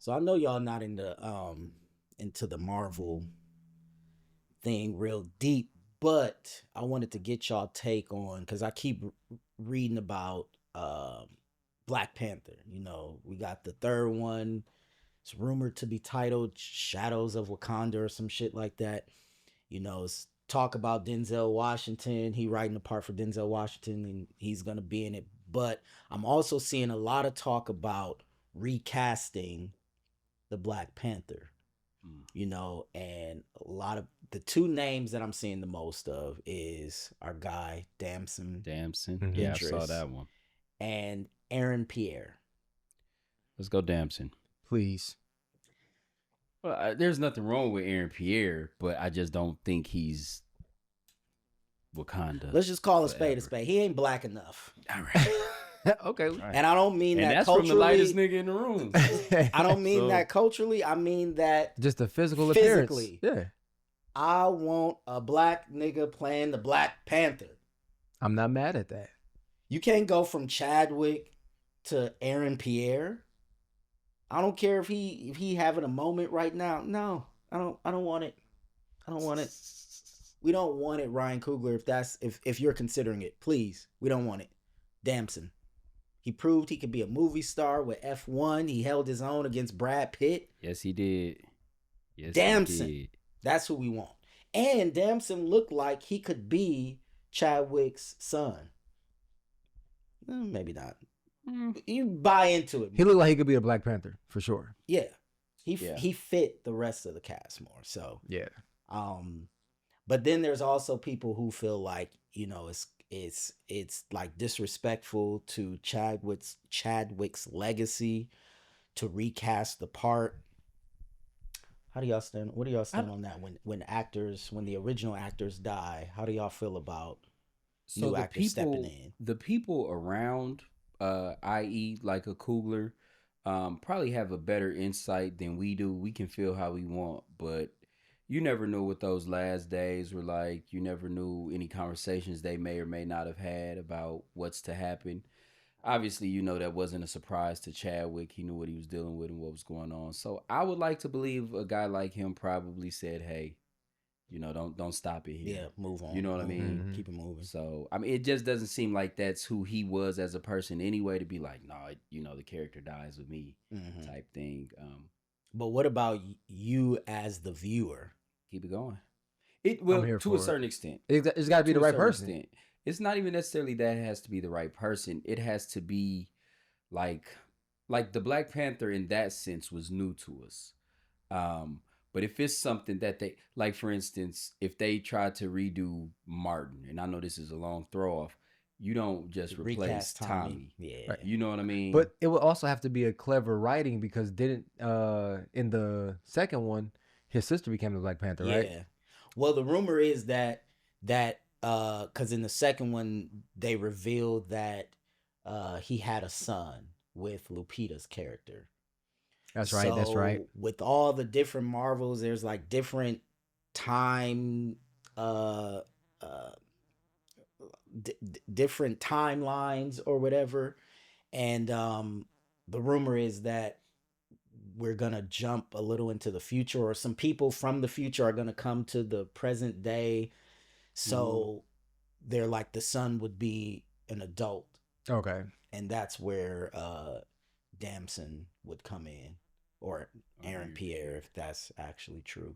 So I know y'all not into the Marvel thing real deep, but I wanted to get y'all take on because I keep reading about Black Panther. You know, we got the third one. It's rumored to be titled Shadows of Wakanda or some shit like that. You know, it's talk about Denzel Washington. He writing the part for Denzel Washington and he's going to be in it. But I'm also seeing a lot of talk about recasting the Black Panther. You know, and a lot of the two names that I'm seeing the most of is our guy Damson. Yeah, I saw that one. And Aaron Pierre. Let's go Damson. Please. Well, there's nothing wrong with Aaron Pierre, but I just don't think he's Wakanda. Let's just call a spade a spade. He ain't black enough. All right. Okay. Right. And I don't mean and that that's culturally. from the lightest nigga in the room. I don't mean that culturally. I mean that just the physical physically. appearance. Yeah. I want a black nigga playing the Black Panther. I'm not mad at that. You can't go from Chadwick to Aaron Pierre. I don't care if he having a moment right now. No, I don't want it. I don't want it. We don't want it, Ryan Coogler, if you're considering it. Please. We don't want it. Damson. He proved he could be a movie star with F1. He held his own against Brad Pitt. Yes, he did. Yes, Damson. he did. That's who we want. And Damson looked like he could be Chadwick's son. Maybe not. You buy into it. He looked like he could be a Black Panther for sure. Yeah. He fit the rest of the cast more. So yeah. But then there's also people who feel like, you know, it's like disrespectful to Chadwick's legacy to recast the part. How do y'all stand? What do y'all stand on that? When the original actors die, how do y'all feel about new actors stepping in? The people around, i.e., like a Coogler, probably have a better insight than we do. We can feel how we want, but you never know what those last days were like. You never knew any conversations they may or may not have had about what's to happen. Obviously, you know, that wasn't a surprise to Chadwick. He knew what he was dealing with and what was going on. So I would like to believe a guy like him probably said, hey, you know, don't stop it here. Yeah, move on. You know what I mean? Mm-hmm. Keep it moving. So, I mean, it just doesn't seem like that's who he was as a person anyway, to be like, no, you know, the character dies with me type thing. But what about you as the viewer? Keep it going. To a certain extent. It's got to be the right person. Extent. It's not even necessarily that it has to be the right person. It has to be like the Black Panther in that sense was new to us. But if it's something that they, like for instance, if they tried to redo Martin, and I know this is a long throw off, you don't just replace Tommy. Yeah. Right. You know what I mean? But it would also have to be a clever writing because in the second one, his sister became the Black Panther, right? Yeah. Well, the rumor is that because in the second one they revealed that he had a son with Lupita's character. That's right. That's right. With all the different Marvels, there's like different time, different timelines or whatever, and the rumor is that we're gonna jump a little into the future, or some people from the future are gonna come to the present day. So they're like the son would be an adult. Okay. And that's where Damson would come in, or Aaron Pierre, if that's actually true.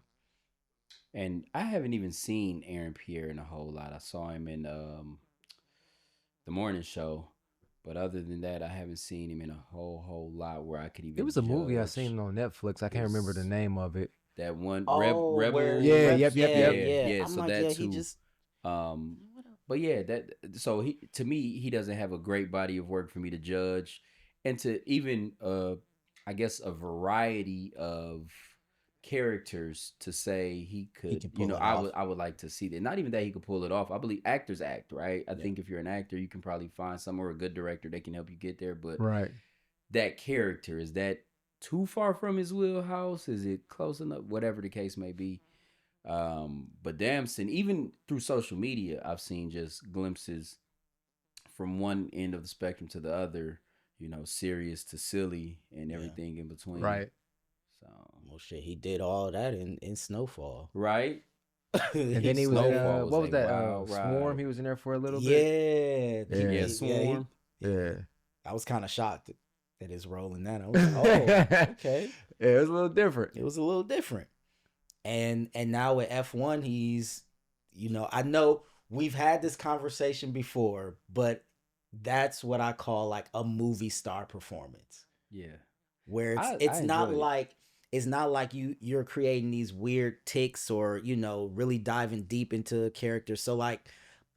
And I haven't even seen Aaron Pierre in a whole lot. I saw him in the morning show. But other than that, I haven't seen him in a whole lot where I could even. It was a movie I seen on Netflix. I can't remember the name of it. That one, Oh, Rebel. Yeah. Yeah. I'm So like, that's he who. just. But yeah, so to me, he doesn't have a great body of work for me to judge, and to even I guess a variety of characters to say he could you know, I would like to see that. Not even that he could pull it off. I believe actors act, right? I think if you're an actor, you can probably find somewhere a good director that can help you get there. But right, that character, is that too far from his wheelhouse? Is it close enough? Whatever the case may be. But Damson, even through social media, I've seen just glimpses from one end of the spectrum to the other, you know, serious to silly and everything in between. right. So Well, shit, he did all that in Snowfall. right. And then he was in Snowfall was what was a that? wild Swarm. ride. He was in there for a little bit. Yeah, Yeah. Yeah, Swarm. Yeah. I was kind of shocked at his role in that. I was like, oh, okay. Yeah, it was a little different. It was a little different. And now with F1, he's, I know we've had this conversation before, but that's what I call like a movie star performance, Yeah. where I it's not enjoyed it. like you're creating these weird ticks or really diving deep into a character. So like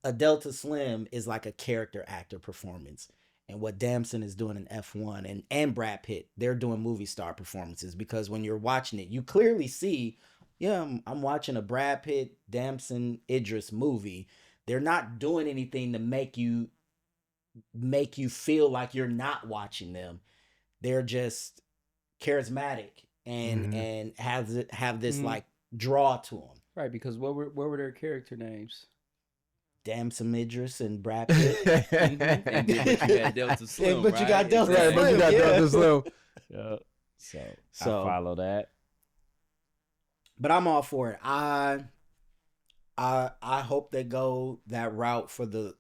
a Delta Slim is like a character actor performance. And what Damson is doing in F1 and Brad Pitt, they're doing movie star performances, because when you're watching it, you clearly see, yeah, I'm watching a Brad Pitt, Damson, Idris movie. They're not doing anything to make you feel like you're not watching them. They're just charismatic and have this Mhm. like draw to them. Right, because what were their character names? Damson, Idris, and Brad Pitt. And then, but you had Delta Slim, But you got Delta Right, but you got Slim, yeah. Delta Slim. Yeah. So So- I follow that. But I'm all for it. I hope they go that route for the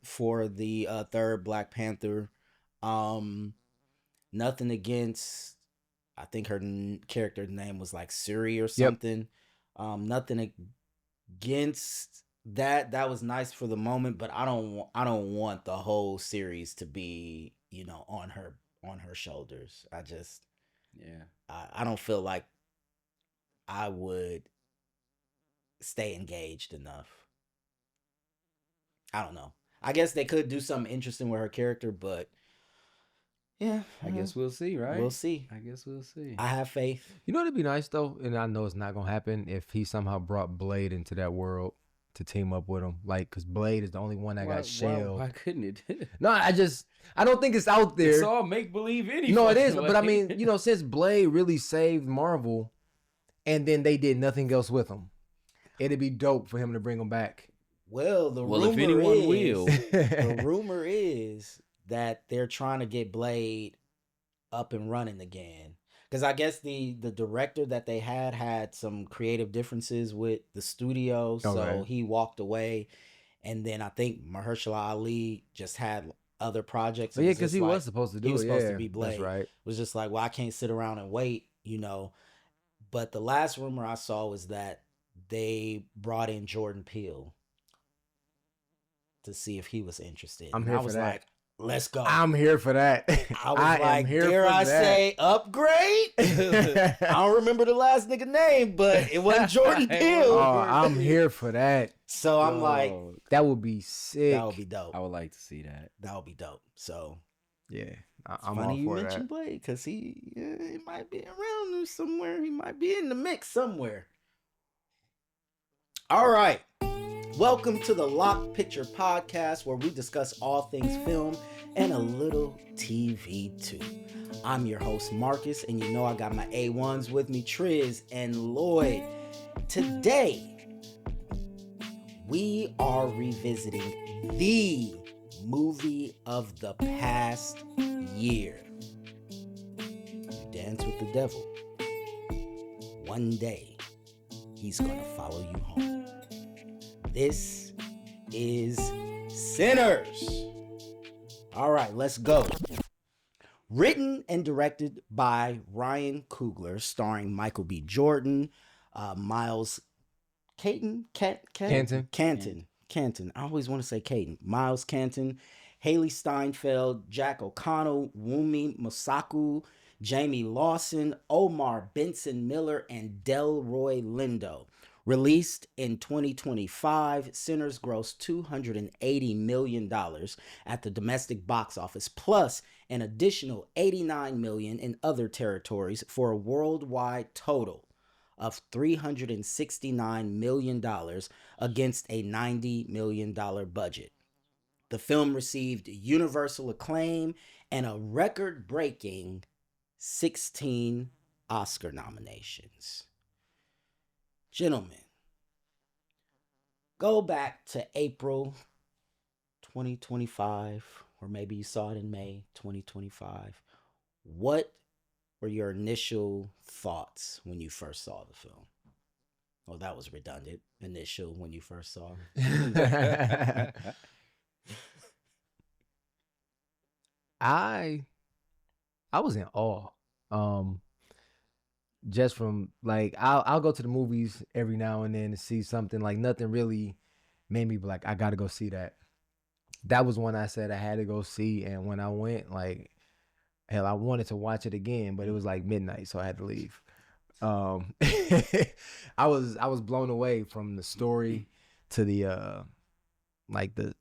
third Black Panther. Nothing against. I think her character's name was like Suri or something. Nothing against that. That was nice for the moment, but I don't want the whole series to be on her shoulders. Yeah. I don't feel like I would stay engaged enough. I don't know. I guess they could do something interesting with her character, but yeah, I guess we'll see, right? we'll see. I guess we'll see. I have faith. You know what'd be nice though, and I know it's not gonna happen, if he somehow brought Blade into that world to team up with him, like, because Blade is the only one that got shelled. Why couldn't it? No, I don't think it's out there. It's all make believe anyway. No, it is, but I mean, since Blade really saved Marvel, and then they did nothing else with him, it'd be dope for him to bring him back. Well, if anyone will, the rumor is that they're trying to get Blade up and running again. Because I guess the director that they had some creative differences with the studio, so Okay. he walked away. And then I think Mahershala Ali just had other projects. But It yeah, was because just he like- was supposed to do he was it. supposed Yeah, to be Blade. that's right. It was just like, well, I can't sit around and wait, But the last rumor I saw was that they brought in Jordan Peele to see if he was interested. I'm And here I for was that. like, let's go. I'm here for that. I was am like, here dare for I that. say upgrade? I don't remember the last nigga name, but it wasn't Jordan Peele. Oh, I'm here for that. So I'm like, Dog, That would be sick. that would be dope. I would like to see that. That would be dope. So Yeah, it's I'm funny all you for mentioned that. Blade, because he might be around somewhere. He might be in the mix somewhere. All right. Welcome to the Lock Picture Podcast, where we discuss all things film and a little TV too. I'm your host, Marques, and I got my A1s with me, Triz and Lloyd. Today, we are revisiting the movie of the past year. You dance with the devil. One day, he's gonna follow you home. This is Sinners. All right, let's go. Written and directed by Ryan Coogler, starring Michael B. Jordan, Miles Canton. I always want to say Caton. Miles Canton, Haley Steinfeld, Jack O'Connell, Wumi Mosaku, Jamie Lawson, Omar Benson Miller, and Delroy Lindo. Released in 2025, Sinners grossed $280 million at the domestic box office, plus an additional $89 million in other territories, for a worldwide total of $369 million against a $90 million budget. The film received universal acclaim and a record-breaking 16 Oscar nominations. Gentlemen, go back to April 2025, or maybe you saw it in May 2025. What were your initial thoughts when you first saw the film? Oh, that was redundant. Initial when you first saw it. I was in awe. Just from like I'll go to the movies every now and then to see something, like nothing really made me be like, I gotta go see that. That was one I said I had to go see, and when I went, like, hell, I wanted to watch it again, but it was like midnight, so I had to leave. I was blown away from the story to the like the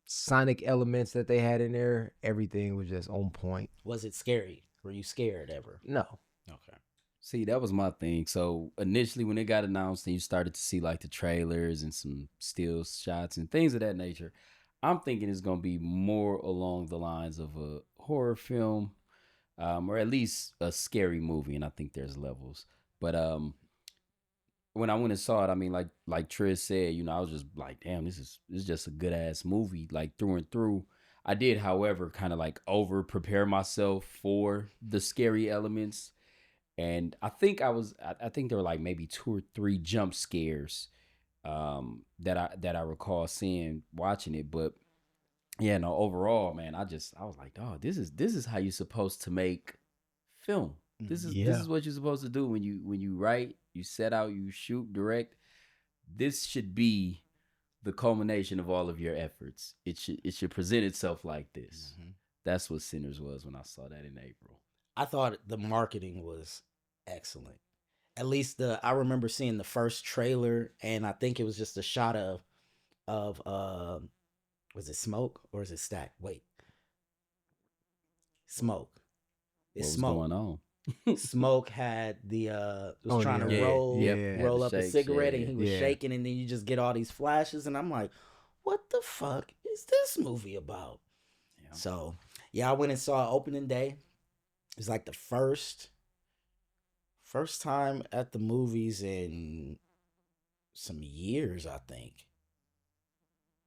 sonic elements that they had in there. Everything was just on point. Was it scary? Were you scared ever? No. Okay. See, that was my thing. So initially when it got announced and you started to see like the trailers and some still shots and things of that nature, I'm thinking it's going to be more along the lines of a horror film, or at least a scary movie. And I think there's levels. But when I went and saw it, I mean, like Triz said, you know, I was just like, damn, this is just a good ass movie, like through and through. I did, however, kind of like over prepare myself for the scary elements. And I think I think there were like maybe 2 or 3 jump scares that I recall seeing watching it. But yeah, no, overall, man, I was like, oh, this is how you're supposed to make film. This is what you're supposed to do when you write, you set out, you shoot, direct. This should be the culmination of all of your efforts. It should present itself like this. Mm-hmm. That's what Sinners was when I saw that in April. I thought the marketing was excellent. At least I remember seeing the first trailer, and I think it was just a shot of was it Smoke or is it Stack? Wait, Smoke. It's what was Smoke going on? Smoke had was trying to roll up a cigarette, and he was shaking, and then you just get all these flashes, and I'm like, what the fuck is this movie about? Yeah. So yeah, I went and saw opening day. It was like the first time at the movies in some years, I think.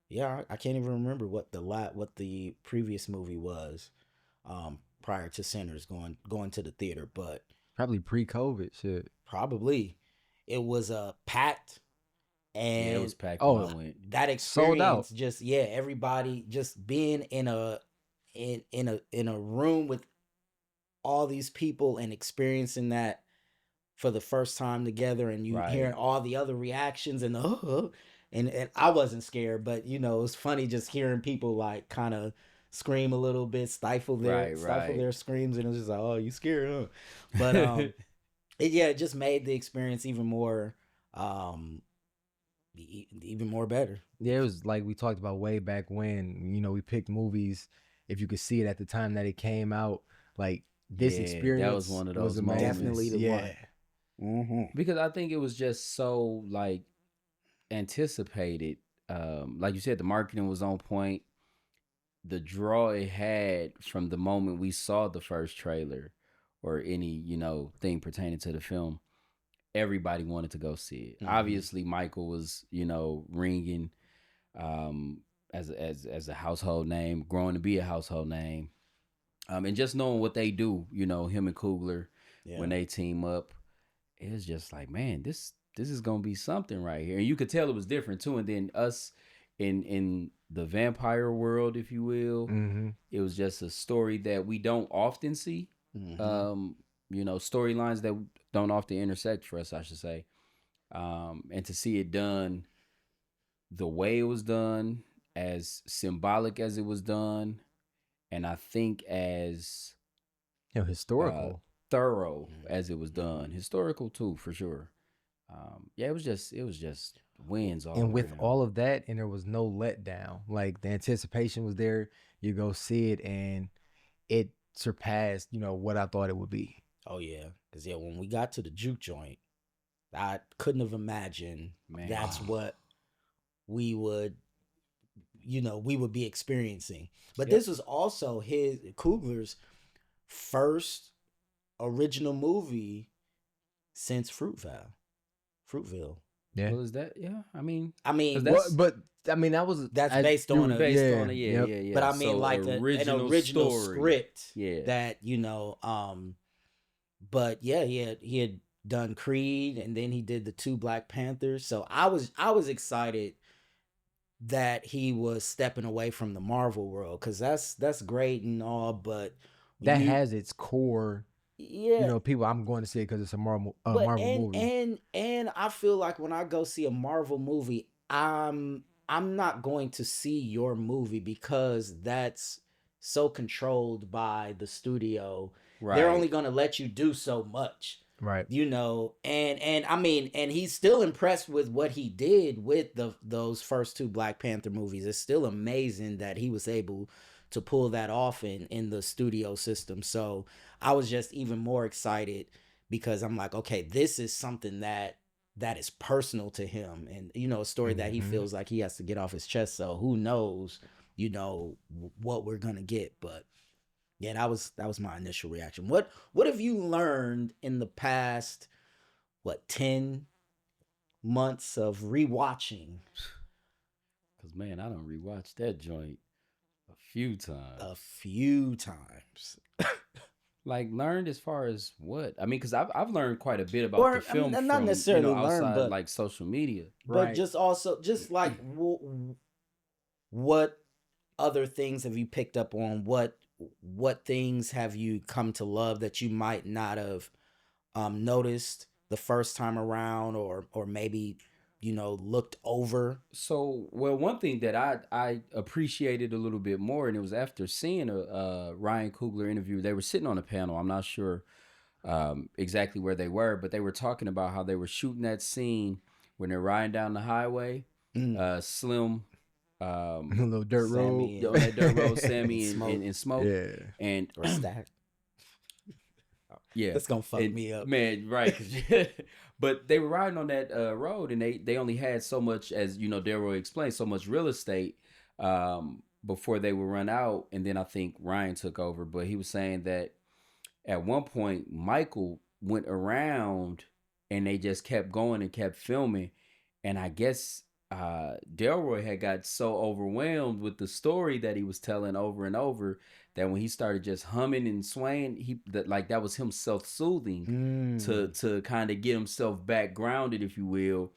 Yeah, I can't even remember what the previous movie was. Prior to Sinners going to the theater, but probably pre-COVID shit. Probably. It was packed, and it was packed when I went. That experience, just everybody just being in a room with all these people and experiencing that for the first time together, and you hearing all the other reactions and and I wasn't scared, but you know, it's funny just hearing people like kind of scream a little bit, stifle their screams, and it was just like, oh, you scared, huh? But it just made the experience even more better. Yeah, it was like we talked about way back when, you know, we picked movies if you could see it at the time that it came out. Like this experience, that was one of those moments. Definitely the one. Mm-hmm. Because I think it was just so like anticipated. Like you said, the marketing was on point. The draw it had from the moment we saw the first trailer or any, you know, thing pertaining to the film, everybody wanted to go see it. Mm-hmm. Obviously, Michael was, you know, ringing as a household name, growing to be a household name. And just knowing what they do, you know, him and Coogler, when they team up, it was just like, man, this is gonna be something right here. And you could tell it was different too. And then us in the vampire world, if you will, it was just a story that we don't often see. Mm-hmm. You know, storylines that don't often intersect for us, I should say. And to see it done the way it was done, as symbolic as it was done, and I think as historical, thorough as it was done, historical too, for sure. It was just wins all. And with all of that, and there was no letdown. Like the anticipation was there. You go see it, and it surpassed, you know, what I thought it would be. Oh yeah, because when we got to the juke joint, I couldn't have imagined that's what we would be experiencing. But this was also Coogler's first original movie since Fruitvale. Yeah. Well, is that? Yeah. I mean, that was based on it. Yeah. But I mean, so like an original script that, you know, but yeah, he had done Creed, and then he did the two Black Panthers. So I was excited that he was stepping away from the Marvel world, because that's great and all, but when That you has its core, yeah, people. I'm going to see it because it's a but Marvel movie. and I feel like when I go see a Marvel movie, I'm not going to see your movie, because that's so controlled by the studio. They're only Right. going to let you do so much. Right. And I mean, and he's still impressed with what he did with those first two Black Panther movies. It's still amazing that he was able to pull that off in the studio system. So I was just even more excited, because I'm like, okay, this is something that is personal to him, and a story that he Mm-hmm. feels like he has to get off his chest. So who knows, what we're gonna get. But yeah, that was my initial reaction. What have you learned in the past, 10 months of rewatching? Cause man, I don't rewatch that joint a few A times. few times. Like learned as far as what? I mean, cause I've learned quite a bit about Or the film not from necessarily learn, outside but like social media. Right. just also, just like, what other things have you picked up on? What things have you come to love that you might not have noticed the first time around, or maybe looked over? So, well, one thing that I appreciated a little bit more, and it was after seeing a Ryan Coogler interview. They were sitting on a panel. I'm not sure exactly where they were, but they were talking about how they were shooting that scene when they're riding down the highway. Mm. Slim, A little dirt Sammy road. on that dirt road, and Sammy Smoke, and Smoke, Yeah. and or Stack. yeah, That's gonna fuck and me up. man, right? But they were riding on that road, and they only had so much, as Delroy explained, so much real estate before they would run out. And then I think Ryan took over, but he was saying that at one point Michael went around, and they just kept going and kept filming, and I guess Delroy had got so overwhelmed with the story that he was telling over and over, that when he started just humming and swaying, that was him self-soothing Mm. to kind of get himself back grounded, if you will.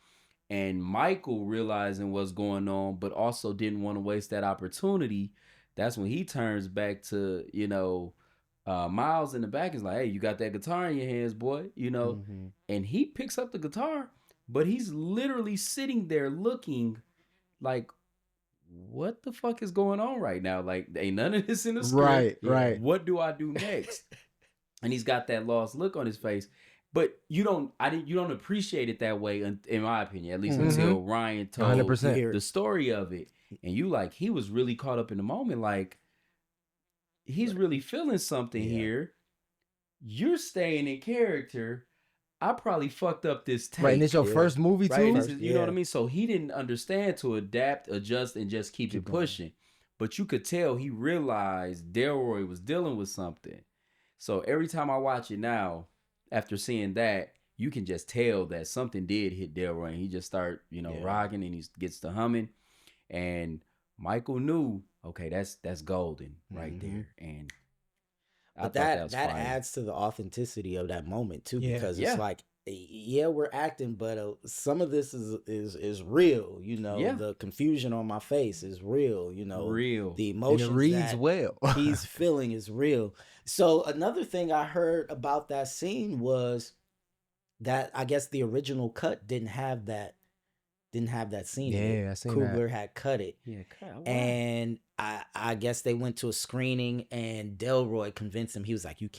And Michael, realizing what's going on, but also didn't want to waste that opportunity, that's when he turns back to Miles in the back, is like, hey, you got that guitar in your hands, boy, Mm-hmm. and he picks up the guitar, but he's literally sitting there looking like, what the fuck is going on right now? Like, ain't none of this in the script. Right. Right. What do I do next? And he's got that lost look on his face. But you don't appreciate it that way, in my opinion, at least until Ryan told 100%. the story of it. And he was really caught up in the moment. Like, he's really feeling something here. You're staying in character. I probably fucked up this take. Right. And it's your first movie Right? too. You know what I mean? So he didn't understand to adapt, adjust, and just keep it pushing. But you could tell he realized Delroy was dealing with something. So every time I watch it now, after seeing that, you can just tell that something did hit Delroy, and he just start, rocking, and he gets to humming. And Michael knew, okay, that's golden right there. And But that adds to the authenticity of that moment too, because it's like, yeah, we're acting, but some of this is real. The confusion on my face is real. Real. The emotions and it reads that well. he's feeling is real. So another thing I heard about that scene was that I guess the original cut didn't have that scene. Yeah, I seen Coogler had cut it. Yeah, And I guess they went to a screening, and Delroy convinced him. He was like, you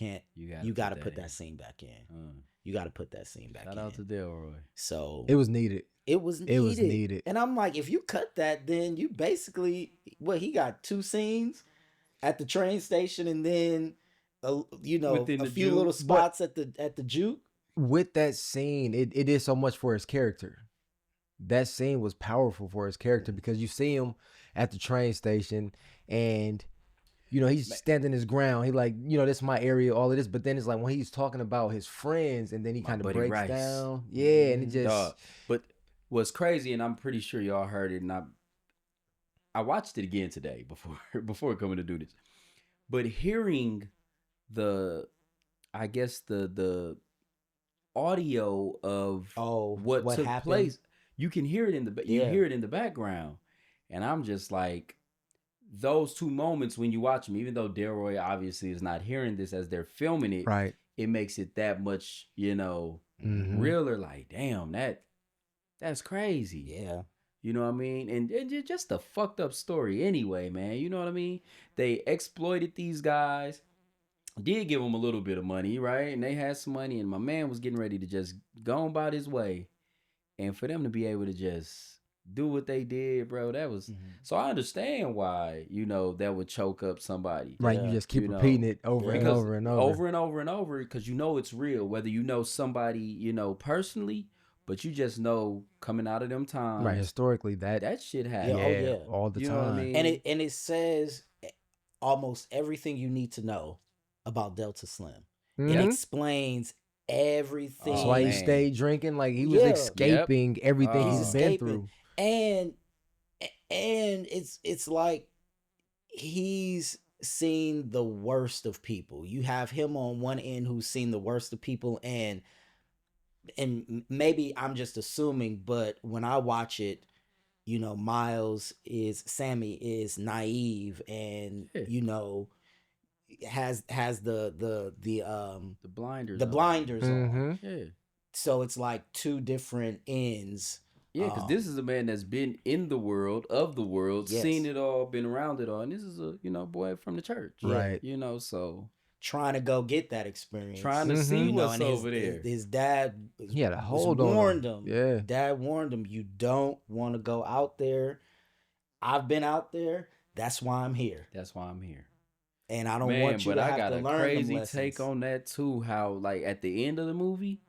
got to put that scene back in. You got to put that scene back in. Shout out to Delroy. So it was needed. It was needed. And I'm like, if you cut that, then you basically, he got 2 scenes at the train station, and then a few little spots at the juke. With that scene, it did so much for his character. That scene was powerful for his character, because you see him at the train station, and he's standing his ground. He like, this is my area, all of this. But then it's like when he's talking about his friends, and then he kind of breaks Rice. down. Yeah, and it just. But what's crazy, and I'm pretty sure y'all heard it, and I watched it again today before coming to do this. But hearing I guess the audio of Oh, what what took happened? place, you can hear it you Yeah. hear it in the background, and I'm just like, those two moments when you watch them, even though Delroy obviously is not hearing this as they're filming it, Right. it makes it that much, Mhm. realer. Like, damn, that's crazy. Yeah. You know what I mean? And just a fucked up story anyway, man. You know what I mean? They exploited these guys, did give them a little bit of money, right? And they had some money, and my man was getting ready to just go about his way. And for them to be able to just do what they did, bro, that was... So I understand why, that would choke up somebody. Right. Yeah. You just keep You repeating know, it over and Because over and over. over and over and over, because it's real. Whether you know somebody, personally, but you just know coming out of them times, Right. Historically, that shit Yeah. happens. Oh, yeah. all the You time. know what I mean? And it says almost everything you need to know about Delta Slim. It Mhm. explains everything. That's why he man. stayed drinking. Like he was Yeah. escaping everything He's he's been escaping. through. And it's like he's seen the worst of people. You have him on one end who's seen the worst of people, and maybe I'm just assuming, but when I watch it, Sammy is naive and has The blinders. the on. blinders on. Mhm. Yeah. So it's like two different ends. Yeah, because this is a man that's been in the world, of the world, Yes. seen it all, been around it all. And this is a, boy from the church. Right. So trying to go get that experience. trying to see what's and over there. His dad He had a hold on warned him. him. Yeah. Dad warned him, you don't want to go out there. I've been out there. That's why I'm here. That's why I'm here. And I don't want you to have to learn them lessons. I got a crazy take on that too. How, like, at the end of the movie,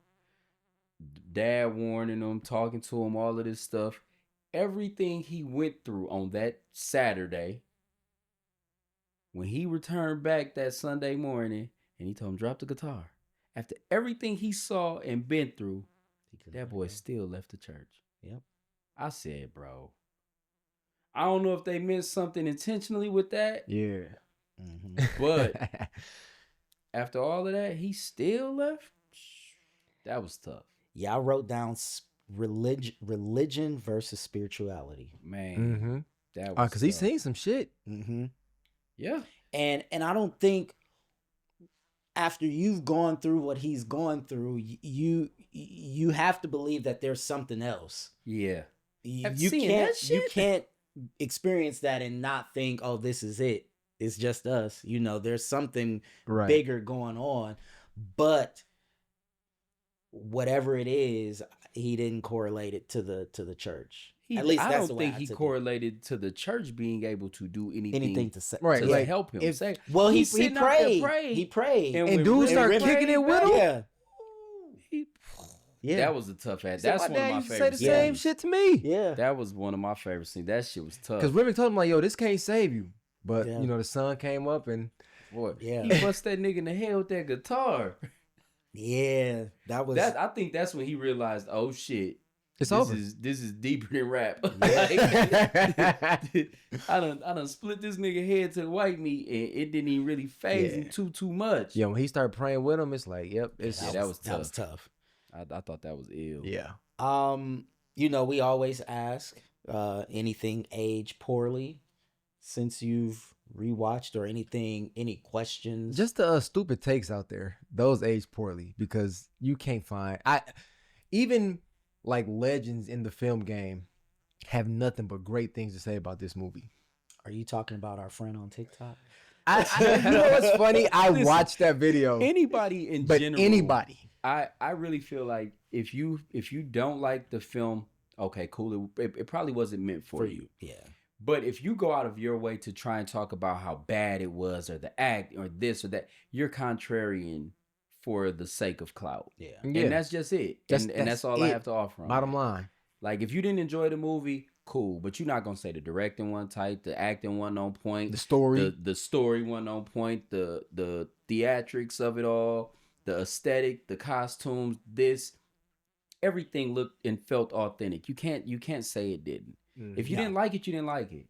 dad warning him, talking to him, all of this stuff. Everything he went through on that Saturday, when he returned back that Sunday morning, and he told him, drop the guitar. After everything he saw and been through, that boy still left the church. Yep. I said, bro, I don't know if they meant something intentionally with that. Yeah. But after all of that, he still left. That was tough. Yeah, I wrote down religion versus spirituality. Man, that was because he's seen some shit. Yeah. And I don't think after you've gone through what he's gone through, you have to believe that there's something else. Yeah. You can't experience that and not think, oh, this is it. It's just us. There's something bigger going on. But whatever it is, he didn't correlate it to the church. At least I that's don't the way think I he took correlated to the church being able to do anything to say, right, to like, help him. Well, he prayed. He prayed, and dudes start kicking it with him. Yeah, that was a tough ad. That's one of my favorite. Say the same shit to me. Yeah, that was one of my favorite scenes. That shit was tough. Because Remy told him like, "Yo, this can't save you." But Yeah. the sun came up and boy, Yeah. he bust that nigga in the head with that guitar. yeah, that was. I think that's when he realized, oh shit, it's over. This is deeper than rap. Yeah. I done split this nigga head to the white meat, and it didn't even really phase him too much. Yeah, when he started praying with him, it's like, yep, that was tough. That was tough. I thought that was ill. Yeah. We always ask, anything age poorly since you've rewatched, or any questions? Just the stupid takes out there. Those age poorly because you can't find. Even like legends in the film game have nothing but great things to say about this movie. Are you talking about our friend on TikTok? You know what's funny? I watched that video. Anybody in general. Anybody. I really feel like if you don't like the film, okay, cool. It probably wasn't meant for you. Yeah. But if you go out of your way to try and talk about how bad it was, or the act, or this or that, you're contrarian for the sake of clout. Yeah. And that's just it. And that's all I have to offer on Bottom that. line. Like, if you didn't enjoy the movie, cool. But you're not going to say the directing wasn't tight, the acting wasn't on point. The story. The story wasn't on point. The theatrics of it all. The aesthetic, the costumes, everything looked and felt authentic. You can't say it didn't. If you didn't like it, you didn't like it.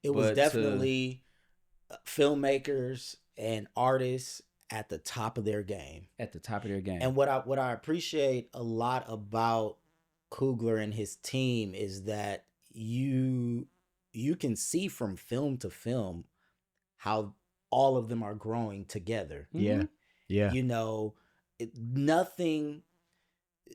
It was definitely filmmakers and artists at the top of their game. At the top of their game. And what I appreciate a lot about Coogler and his team is that you can see from film to film how all of them are growing together. Yeah. Yeah. You know, nothing,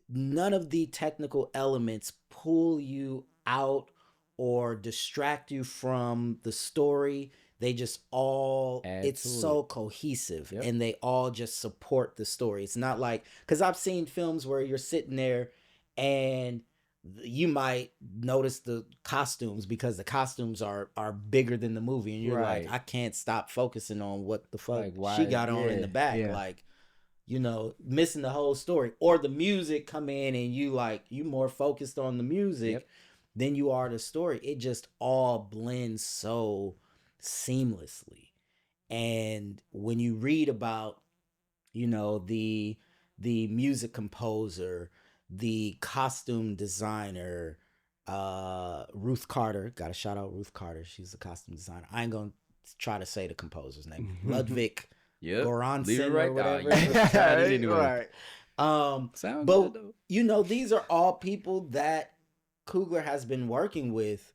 none of the technical elements pull you out or distract you from the story. They just all, it's so cohesive, and they all just support the story. It's not like, because I've seen films where you're sitting there and you might notice the costumes because the costumes are bigger than the movie, and you're like, I can't stop focusing on what the fuck she got on in the back. Like, you know, missing the whole story. Or the music come in and you more focused on the music than you are the story. It just all blends so seamlessly. And when you read about, you know, the music composer, the costume designer, Ruth Carter, gotta shout out Ruth Carter, she's the costume designer. I ain't gonna try to say the composer's name. Ludwig Göransson or whatever. Anyway. But good, though. You know, these are all people that Coogler has been working with,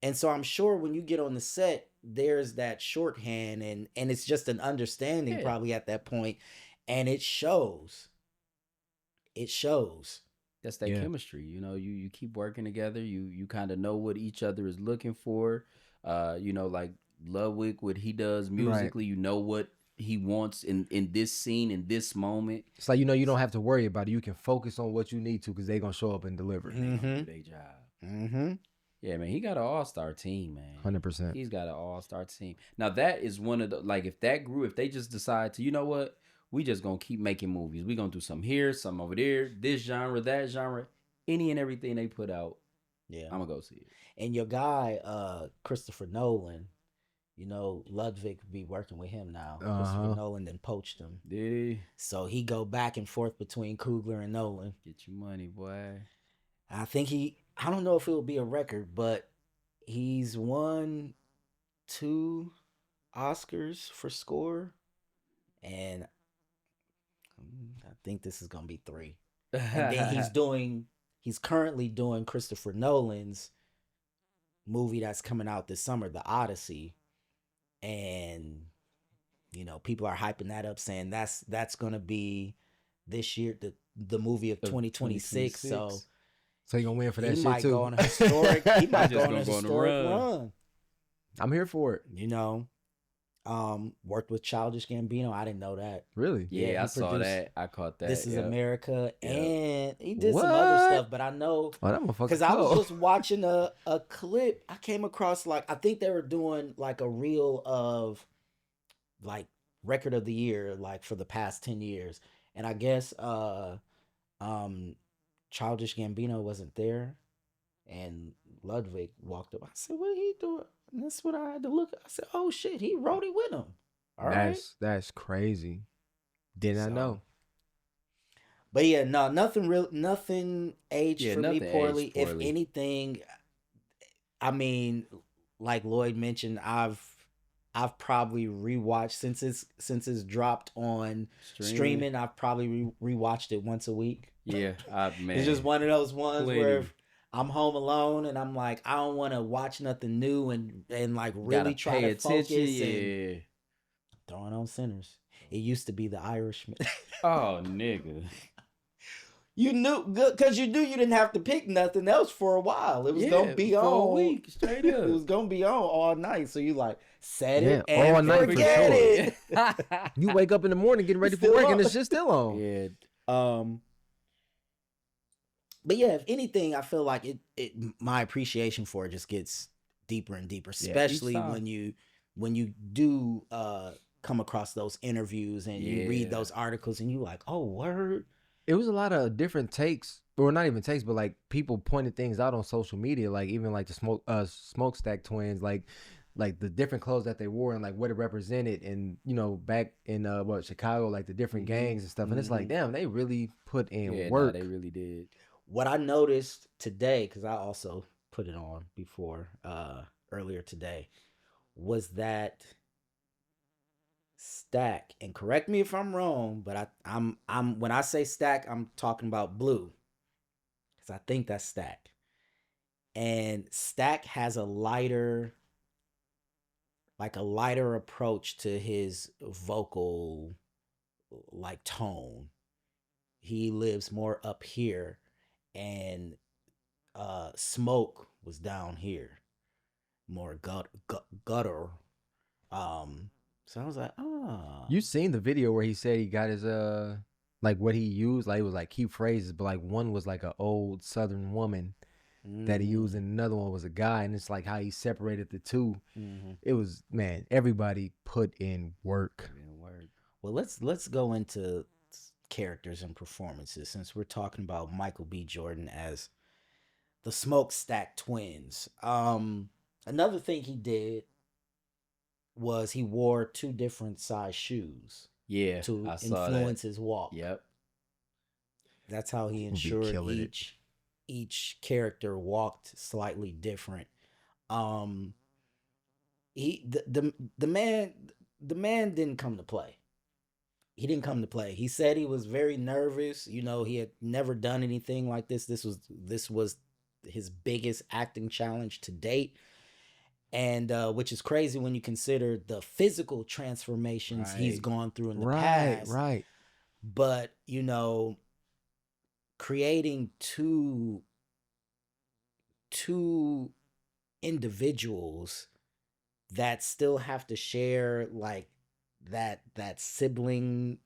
and so I'm sure when you get on the set, there's that shorthand, and it's just an understanding probably at that point, and it shows. It shows. That's that chemistry. You know, you keep working together. You kind of know what each other is looking for. You know, like Ludwig, what he does musically, you know what he wants in this scene, in this moment. It's like, you know, you don't have to worry about it. You can focus on what you need to because they're going to show up and deliver. They do their job. Yeah, man, he got an all-star team, man. 100%. He's got an all-star team. Now, that is one of the, like, if that grew, if they just decide to, you know what, we just going to keep making movies. We going to do some here, some over there, this genre, that genre, any and everything they put out, I'm going to go see it. And your guy, Christopher Nolan, you know, Ludwig be working with him now. Christopher Nolan then poached him. Did he? So he go back and forth between Coogler and Nolan. Get your money, boy. I think I don't know if it will be a record, but he's won 2 Oscars for score. And I think this is going to be 3. And then he's currently doing Christopher Nolan's movie that's coming out this summer, The Odyssey. And, you know, people are hyping that up, saying that's going to be this year, the movie of 2026. So you're going to win for that shit, too. He might go on a historic run. I'm here for it. You know, worked with Childish Gambino. I didn't know that. Really? Yeah, I saw that. I caught that. This is America. And he did some other stuff, but I know. Because I was just watching a clip. I came across, like, I think they were doing like a reel of like record of the year, like for the past 10 years. And I guess Childish Gambino wasn't there. And Ludwig walked up. I said, what are he doing? And that's what I had to look at. I said, oh shit, he wrote it with him. All right. That's crazy. Did not know. But yeah, no, nothing aged for me poorly. If anything, I mean, like Lloyd mentioned, I've probably rewatched since it's dropped on streaming. I've probably rewatched it once a week. Yeah, man. It's just one of those ones where if I'm home alone and I'm like, I don't want to watch nothing new and like really try to focus. And throwing on Sinners. It used to be The Irishman. Oh, nigga. You knew, because you knew you didn't have to pick nothing else for a while. It was gonna be on for a week straight up. It was gonna be on all night. So you like set it and all night forget it. You wake up in the morning getting ready for work and it's just still on. Yeah. But yeah, if anything, I feel like it my appreciation for it just gets deeper and deeper, especially when you do come across those interviews and you read those articles and you like, oh, word. It was a lot of different takes, or not even takes, but like people pointed things out on social media, like even like the Smokestack twins, like the different clothes that they wore and like what it represented, and you know, back in Chicago, like the different gangs and stuff. And it's like, damn, they really put in work. They really did. What I noticed today, because I also put it on before earlier today, was that Stack, and correct me if I'm wrong, but I'm when I say Stack, I'm talking about Blue, because I think that's Stack. And Stack has a lighter approach to his vocal like tone. He lives more up here, and Smoke was down here, more gutter. So I was like, You seen the video where he said he got his like what he used, like it was like key phrases, but like one was like an old Southern woman that he used, and another one was a guy, and it's like how he separated the 2. It was, man, everybody put in work. Well, let's go into characters and performances, since we're talking about Michael B. Jordan as the Smokestack Twins. Another thing he did was he wore 2 different size shoes. Yeah, to I saw influence that. his walk. Yep. That's how he ensured each character walked slightly different. He the man didn't come to play. He didn't come to play. He said he was very nervous. You know, he had never done anything like this. This was his biggest acting challenge to date. And which is crazy when you consider the physical transformations he's gone through in the past. Right. But, you know, creating two individuals that still have to share like that sibling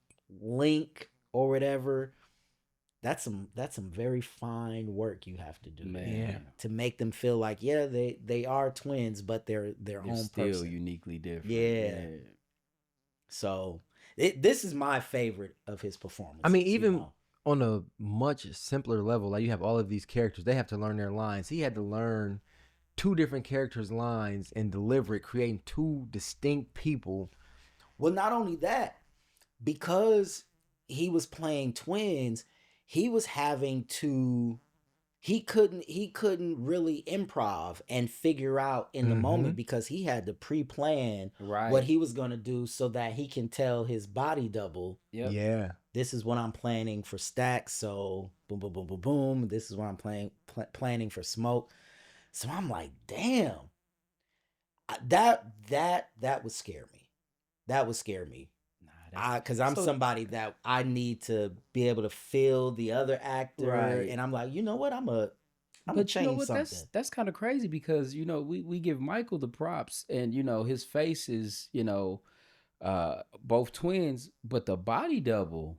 link or whatever, that's some very fine work you have to do, man, to make them feel like, yeah, they are twins, but they're own still person, uniquely different. Yeah. So this is my favorite of his performance. I mean, even on a much simpler level, like you have all of these characters, they have to learn their lines. He had to learn 2 different characters' lines and deliver it, creating 2 distinct people. Well, not only that, because he was playing twins, he was having to he couldn't really improv and figure out in the moment, because he had to pre-plan what he was going to do so that he can tell his body double, yeah, this is what I'm planning for Stack, so boom boom boom boom boom, this is what I'm planning for Smoke. So I'm like, damn, that would scare me. That would scare me. Because I'm somebody that I need to be able to feel the other actor, and I'm like, you know what, I'm a change, you know what, something. That's kind of crazy, because you know we give Michael the props, and you know his face is, you know, both twins, but the body double,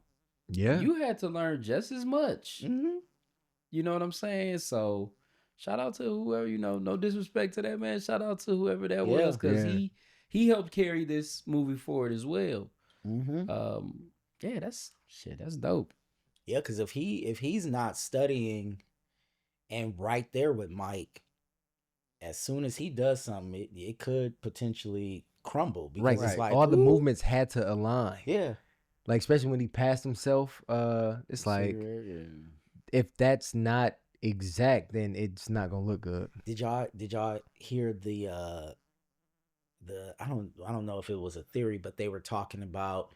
you had to learn just as much. You know what I'm saying? So shout out to whoever, you know, no disrespect to that man, shout out to whoever that was, because he helped carry this movie forward as well. Yeah, that's dope. Yeah, because if he's not studying and right there with Mike, as soon as he does something, it could potentially crumble, because it's like all the movements had to align. Yeah, like especially when he passed himself, it's like if that's not exact, then it's not gonna look good. Did y'all hear the I don't know if it was a theory, but they were talking about,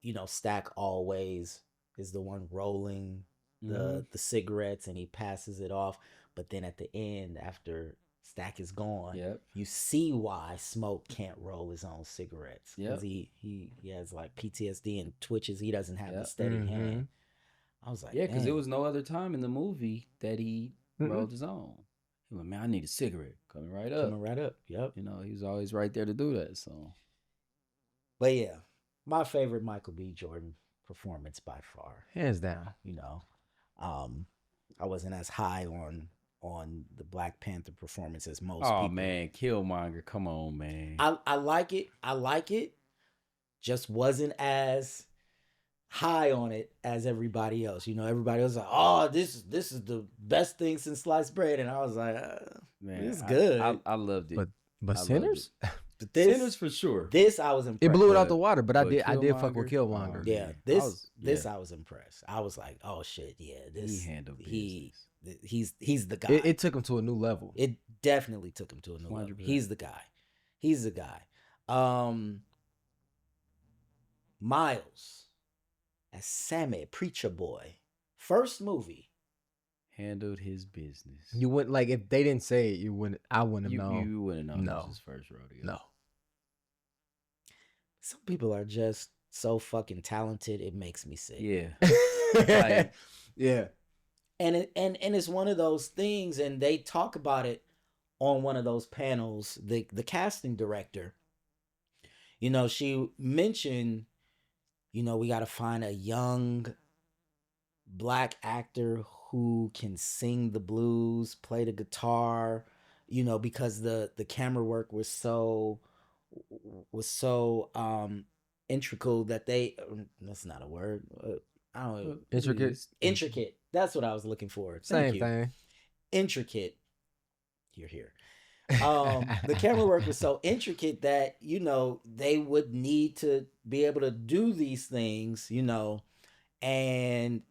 you know, Stack always is the one rolling the cigarettes, and he passes it off, but then at the end, after Stack is gone, you see why Smoke can't roll his own cigarettes, because he has like PTSD and twitches. He doesn't have the steady hand. I was like, yeah, because there was no other time in the movie that he rolled his own. He went, man, I need a cigarette. Coming right up. Yep. You know, he was always right there to do that. So, but yeah, my favorite Michael B. Jordan performance by far, hands down. You know, I wasn't as high on the Black Panther performance as most people. Oh man, Killmonger, come on, man. I like it. Just wasn't as high on it as everybody else. You know, everybody else was like, oh, this is the best thing since sliced bread, and I was like, man, it's good. I loved it. But Sinners? But this, Sinners for sure. This I was impressed. It blew it out the water, but I did fuck with Killmonger. Yeah, this I was impressed. I was like, oh shit, yeah, this he handled business. He's the guy. It took him to a new level. It definitely took him to a new 100%. Level. He's the guy. Miles as Sammy, Preacher Boy. First movie. Handled his business. You wouldn't like if they didn't say it. You wouldn't. I wouldn't have You known. you wouldn't know No. this was his first rodeo. No. Some people are just so fucking talented. It makes me sick. Yeah. Like, yeah. And it's one of those things, and they talk about it on one of those panels. The casting director, she mentioned, we got to find a young black actor who can sing the blues, play the guitar, because the camera work was so integral that that's not a word. I don't know. Intricate. That's what I was looking for. Thank you. Thing. Intricate. You're here. The camera work was so intricate that they would need to be able to do these things, and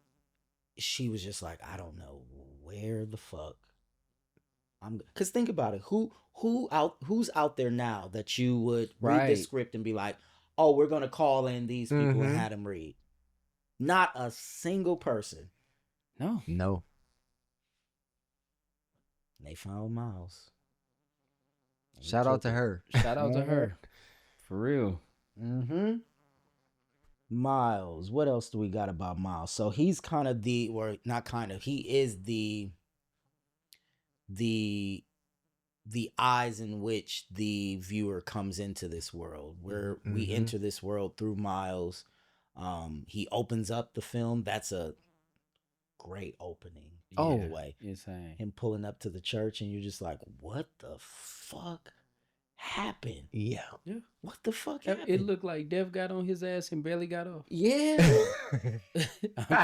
she was just like, I don't know where the fuck because think about it, who's out there now that you would read the script and be like, oh, we're gonna call in these people and have them read. Not a single person. No. They found Miles. Shout out to her. Shout out to her. For real. Mm-hmm. Miles. What else do we got about Miles? So he's kind of he is the eyes in which the viewer comes into this world, where we enter this world through Miles. He opens up the film. That's a great opening. Oh, by the way, Insane. him pulling up to the church, and you're just like, what the fuck happened? Yeah. What the fuck happened? It looked like Dev got on his ass and barely got off. Yeah.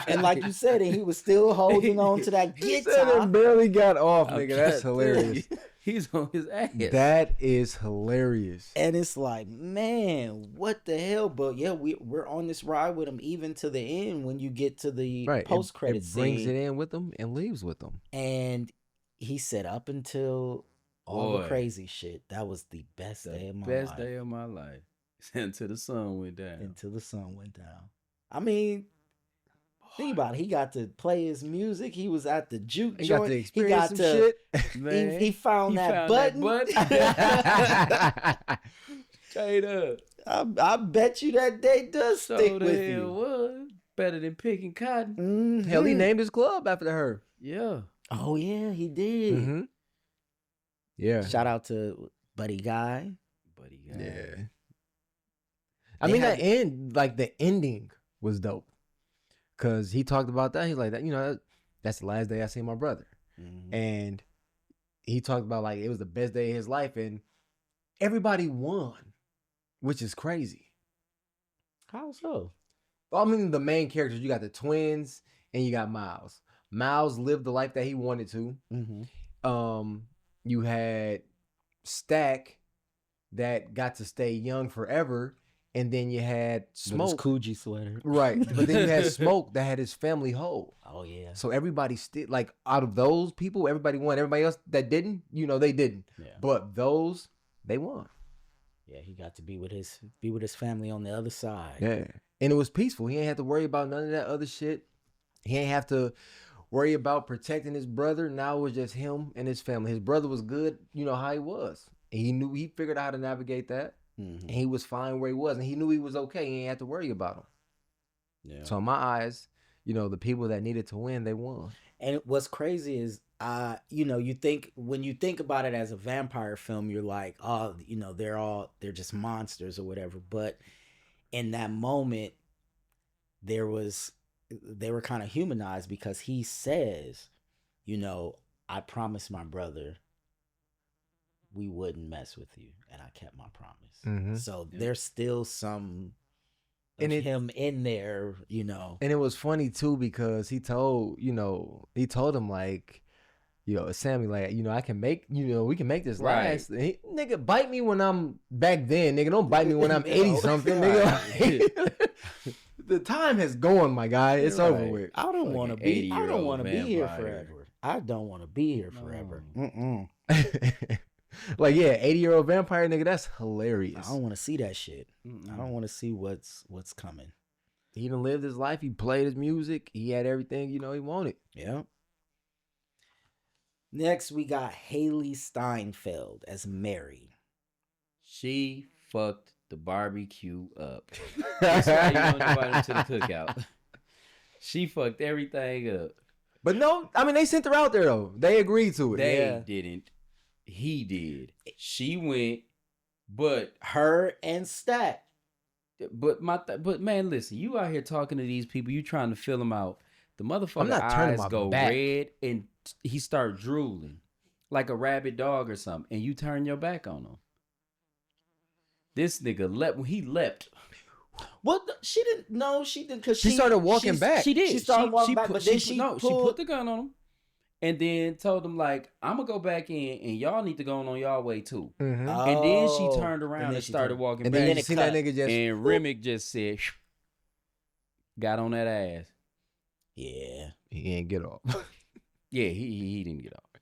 And like you said, and he was still holding on to that He said guitar. it barely got off, I'm nigga. That's trying to tell hilarious. you, He's on his ass. That is hilarious. And it's like, man, what the hell? But yeah, we're on this ride with him even to the end when you get to the post credit scene. Brings it in with him and leaves with him. And he said up until all the crazy shit, that was the best day of my life. Best day of my life. Until the sun went down. Until the sun went down. I mean, think about it. He got to play his music. He was at the juke He joint. got to experience some shit. Man, he found that button. Straight up. I bet you that day does stick with you. Was better than picking cotton. Mhm. Hell, he named his club after her. Yeah. Oh yeah, he did. Mm-hmm. Yeah. Shout out to Buddy Guy. Yeah. I mean, that end, like the ending was dope. Cause he talked about that. He's like, that's the last day I seen my brother. Mhm. And he talked about like it was the best day of his life, and everybody won, which is crazy. How so? I mean, the main characters, you got the twins and you got Miles. Miles lived the life that he wanted to. Mm-hmm. You had Stack that got to stay young forever, and then you had Smoke, Coogee sweater, right? But then you had Smoke that had his family whole. Oh yeah. So everybody still like out of those people, everybody won. Everybody else that didn't, they didn't. Yeah. But those, they won. Yeah, he got to be with his family on the other side. Yeah, and it was peaceful. He ain't have to worry about none of that other shit. He ain't have to worry about protecting his brother. Now it was just him and his family. His brother was good, how he was. And he figured out how to navigate that. Mm-hmm. And he was fine where he was. And he knew he was okay. He ain't have to worry about him. Yeah. So in my eyes, the people that needed to win, they won. And what's crazy is, when you think about it as a vampire film, you're like, oh, they're just monsters or whatever. But in that moment, they were kind of humanized because he says, I promised my brother we wouldn't mess with you, and I kept my promise. Mm-hmm. So there's still some of him in there, And it was funny too because he told him like, Sammy, like, I can make, we can make this last. And nigga, bite me when I'm back then, nigga. Don't bite me when I'm 80 something, nigga. The time has gone, my guy. It's over with. I don't want to be here forever. I don't want to be here forever. No. Like, yeah, 80-year-old vampire nigga, that's I hilarious. don't want to see that shit. I don't want to see what's coming. He done lived his life. He played his music. He had everything, he wanted. Yeah. Next, we got Haley Steinfeld as Mary. She fucked the barbecue up. That's why you don't invite her to the cookout. She fucked everything up. But no, I mean, they sent her out there, though. They agreed to it. They didn't. He did. She went, but Her and Stack. but man, listen, you out here talking to these people, you trying to fill them out. The motherfucker not turning eyes my go back. red and he start drooling like a rabid dog or something, and you turn your back on him. This nigga leapt when he leapt. What? She didn't. No, she didn't. Cause She started walking back. She did. She started walking back, but then she she put the gun on him, and then told him like, "I'm gonna go back in, and y'all need to go on y'all way too." Mm-hmm. And then she Oh. turned around and started walking And back. then then you it see cut. that nigga just. And Remick just said, got on that ass. Yeah, He ain't get off. Yeah, he didn't get off.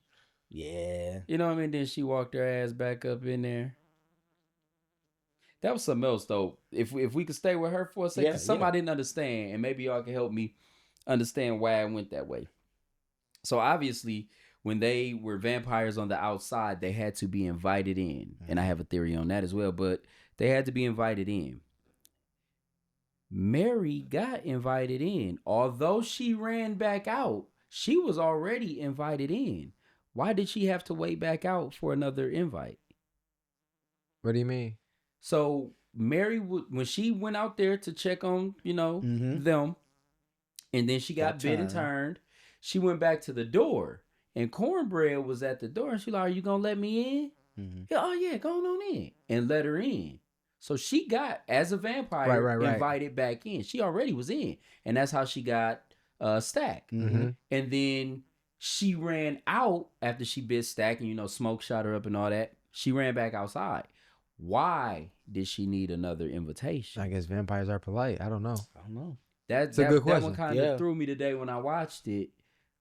yeah. You know what I mean? Then she walked her ass back up in there. That was something else though. If we could stay with her for a second, Yeah, something yeah. I didn't understand, and maybe y'all can help me understand why it went that way. So obviously, when they were vampires on the outside, they had to be invited in, and I have a theory on that as well. But they had to be invited in. Mary got invited in, although she ran back out. She was already invited in. Why did she have to wait back out for another invite? What do you mean? So Mary, when she went out there to check on, Mhm. them, and then she got bit and turned, she went back to the door, and Cornbread was at the door, and she like, "Are you gonna let me in?" Mhm. Yeah, oh yeah, go on in, and let her in. So she got, as a vampire, Right. invited back in. She already was in, and that's how she got Stack. Mhm. And then she ran out after she bit Stack, and smoke shot her up and all that. She ran back outside. Why did she need another invitation? I guess vampires are polite. I don't know. I don't know. That's a good That one question. kind of Yeah. threw me today when I watched it.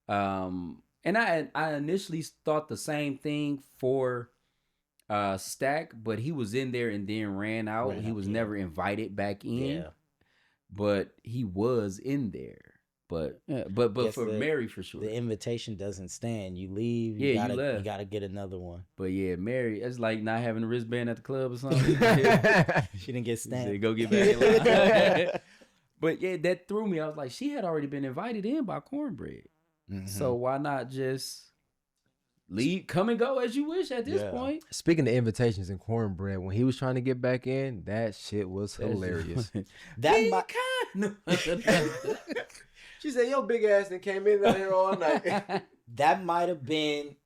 And I initially thought the same thing for Stack, but he was in there and then ran out. He was never invited back in. Yeah. But he was in there. But Guess for Mary for sure. The invitation doesn't stand. You leave. Yeah, you gotta, left. You gotta get another one. But yeah, Mary, it's like not having a wristband at the club or something. She didn't get She stamped. said, go get back in line. But yeah, that threw me. I was like, she had already been invited in by Cornbread. Mhm. So why not just leave, come and go as you wish at this Yeah. point? Speaking of invitations and Cornbread, when he was trying to get back in, that shit was hilarious. that Be might. kind. She said, "Yo, big ass and came in out here all night." That might have been,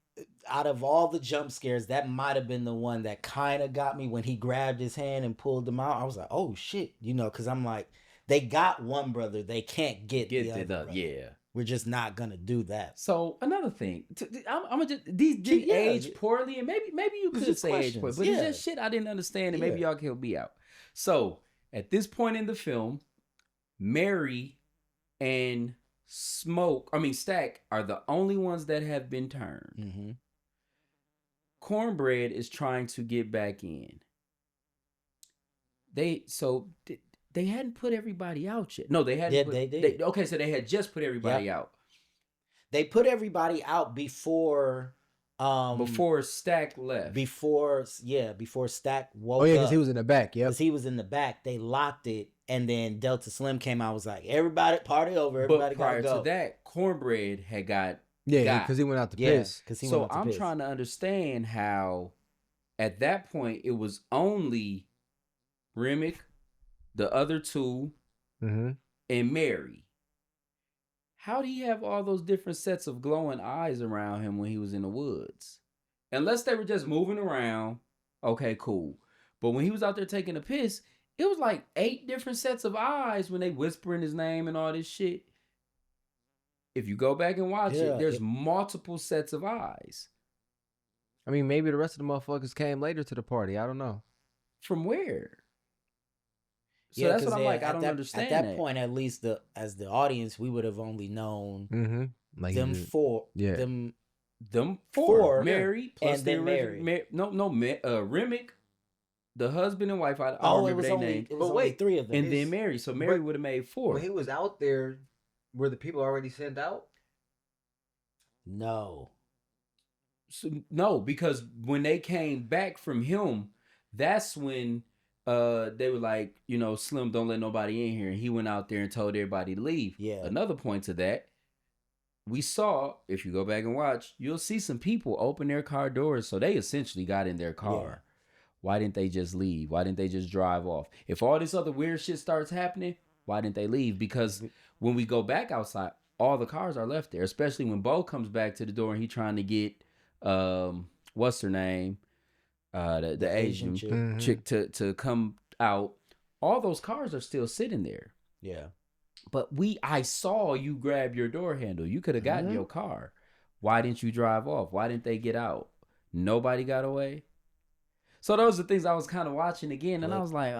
out of all the jump scares, that might have been the one that kind of got me when he grabbed his hand and pulled him out. I was like, oh shit, because I'm like, they got one brother, they can't get the other brother. Yeah. We're just not gonna do that. So another thing, I'm gonna just these did Yeah. age poorly, and maybe you It's could just say age questions. poorly, but Yeah. it's just shit I didn't understand, and maybe Yeah. y'all can help me out. So at this point in the film, Mary and Stack are the only ones that have been turned. Mm-hmm. Cornbread is trying to get back in. They hadn't put everybody out yet. No, they hadn't. Yeah, put, they did. Okay, so they had just put everybody out They put everybody out before Stack left. before Stack woke Oh yeah, up. because he was in the back. Yep. Because he was in the back. They locked it, and then Delta Slim came out, was like, everybody party over, everybody But prior gotta go. to that, Cornbread had got Yeah, because he went out to piss. because he so went out to I'm piss. trying to understand how at that point it was only Remick, the other two, Mm-hmm. and Mary. How do he have all those different sets of glowing eyes around him when he was in the woods? Unless they were just moving around, okay, cool. But when he was out there taking a piss, it was like 8 different sets of eyes when they whispering his name and all this shit. If you go back and watch Yeah, it, there's multiple sets of eyes. I mean, maybe the rest of the motherfuckers came later to the party. I don't know. From where? So that's 'cause what I'm like. I don't that, understand At that point, at least as the audience, we would have only known Mm-hmm. Like them four. Yeah. Them Them Four, four. Mary plus and the then original. Remick, the husband and wife. I don't Oh, it remember was their only name. it was But only wait, 3 of them. And then Mary. So Mary but- would have made When 4. he was out there, were the people already sent out? No. So, no, because when they came back from him, that's when they were like, Slim, don't let nobody in here. And he went out there and told everybody to leave. Yeah. Another point to that, we saw, if you go back and watch, you'll see some people open their car doors. So they essentially got in their car. Yeah. Why didn't they just leave? Why didn't they just drive off? If all this other weird shit starts happening, why didn't they leave? Because when we go back outside, all the cars are left there, especially when Bo comes back to the door and he trying to get, what's her name? The Asian chick to come out. All those cars are still sitting there. Yeah. But I saw you grab your door handle. You could have gotten your car. Why didn't you drive off? Why didn't they get out? Nobody got away. So those are things I was kind of watching again, and I was like,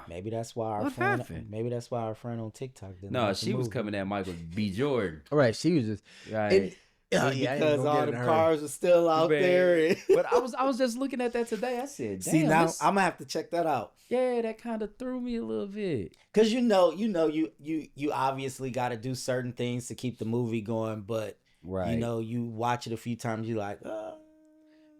maybe that's why our what friend. happened? Maybe that's why our friend on TikTok didn't. No, like the she was movie. coming at Michael B. Jordan. All right, she was just. Right. Because all the cars are still out there. But I was just looking at that today. I said, damn. See, now I'm gonna have to check that out. Yeah, that kind of threw me a little bit. Cause you obviously got to do certain things to keep the movie going, but Right. you watch it a few times, you like,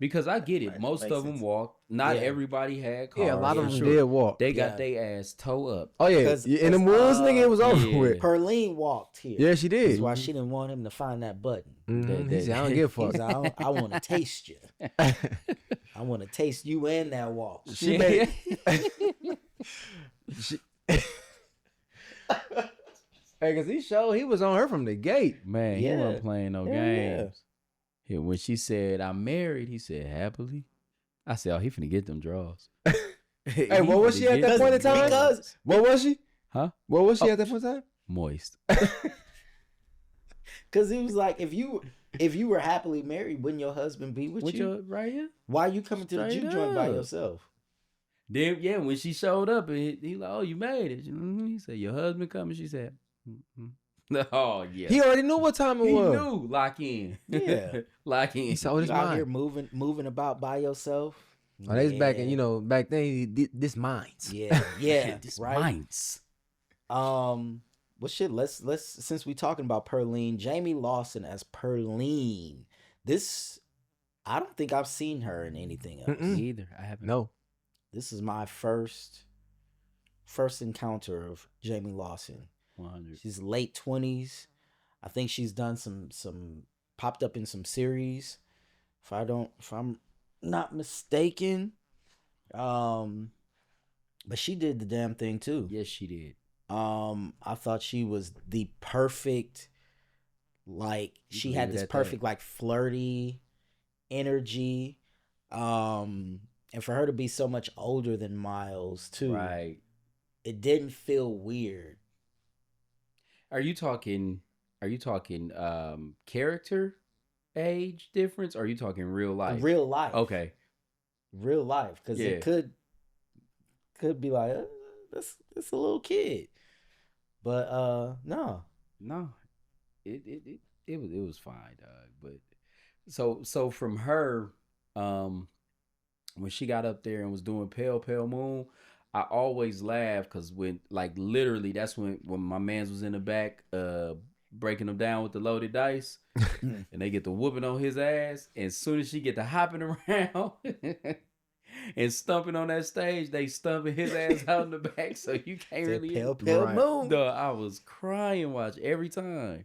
Because I get it. Right, Most makes of them sense. walked. Not Yeah. everybody had cars. Yeah, a lot of for them sure. did walk. They got Yeah. their ass toe up. Oh yeah, 'Cause- in the woods, nigga, it was over yeah. with. Perline walked here. Yeah, she did. That's why she didn't want him to find that button. Mhm. That- He said, I don't give a He was fuck. like, I want to taste you. I want to taste you and that walk. She made. Hey, cause he was on her from the gate. Man, he Yeah. wasn't playing no Hell games. Yeah, when she said, I'm married, he said, happily. I said, oh, he finna get them draws. Hey, what was she at that point in time? Because What was she? Huh? What was she at that point in time? Moist. Because it was like, if you were happily married, wouldn't your husband be with you? Right here? Why you coming to the Straight juke joint by up. yourself? Then, yeah, when she showed up, and he like, oh, you made it. He said, your husband coming? She said, oh, yeah. He already knew what time it He was. knew. Lock in. Yeah. Lock in. He saw You this out here mine. moving about by yourself. Oh, they was back in, Yeah. back then. This mines. Yeah, yeah, This right. minds. Well, shit. Let's since we talking about Perline, Jamie Lawson as Perline. This, I don't think I've seen her in anything else. Mm-mm. Me either. I haven't. No. This is my first encounter of Jamie Lawson. 100. She's late 20s. I think she's done some popped up in some series. If I'm not mistaken. But she did the damn thing too. Yes, she did. I thought she was the perfect, like, You she can had leave it this at that. perfect, like, flirty energy. And for her to be so much older than Miles too, Right. it didn't feel weird. Are you talking character age difference, or are you talking real life? Real life. Okay. Real life. Because Yeah. it could be like, that's a little kid. But no. No. It was fine, dog. But so from her, when she got up there and was doing Pale Pale Moon, I always laugh because when, like, literally that's when my mans was in the back breaking them down with the loaded dice and they get the whooping on his ass, and as soon as she get to hopping around and stumping on that stage, they stumping his ass out in the back, so you can't That really. Pale Pale Right. Moon. Dog, I was crying watch every time.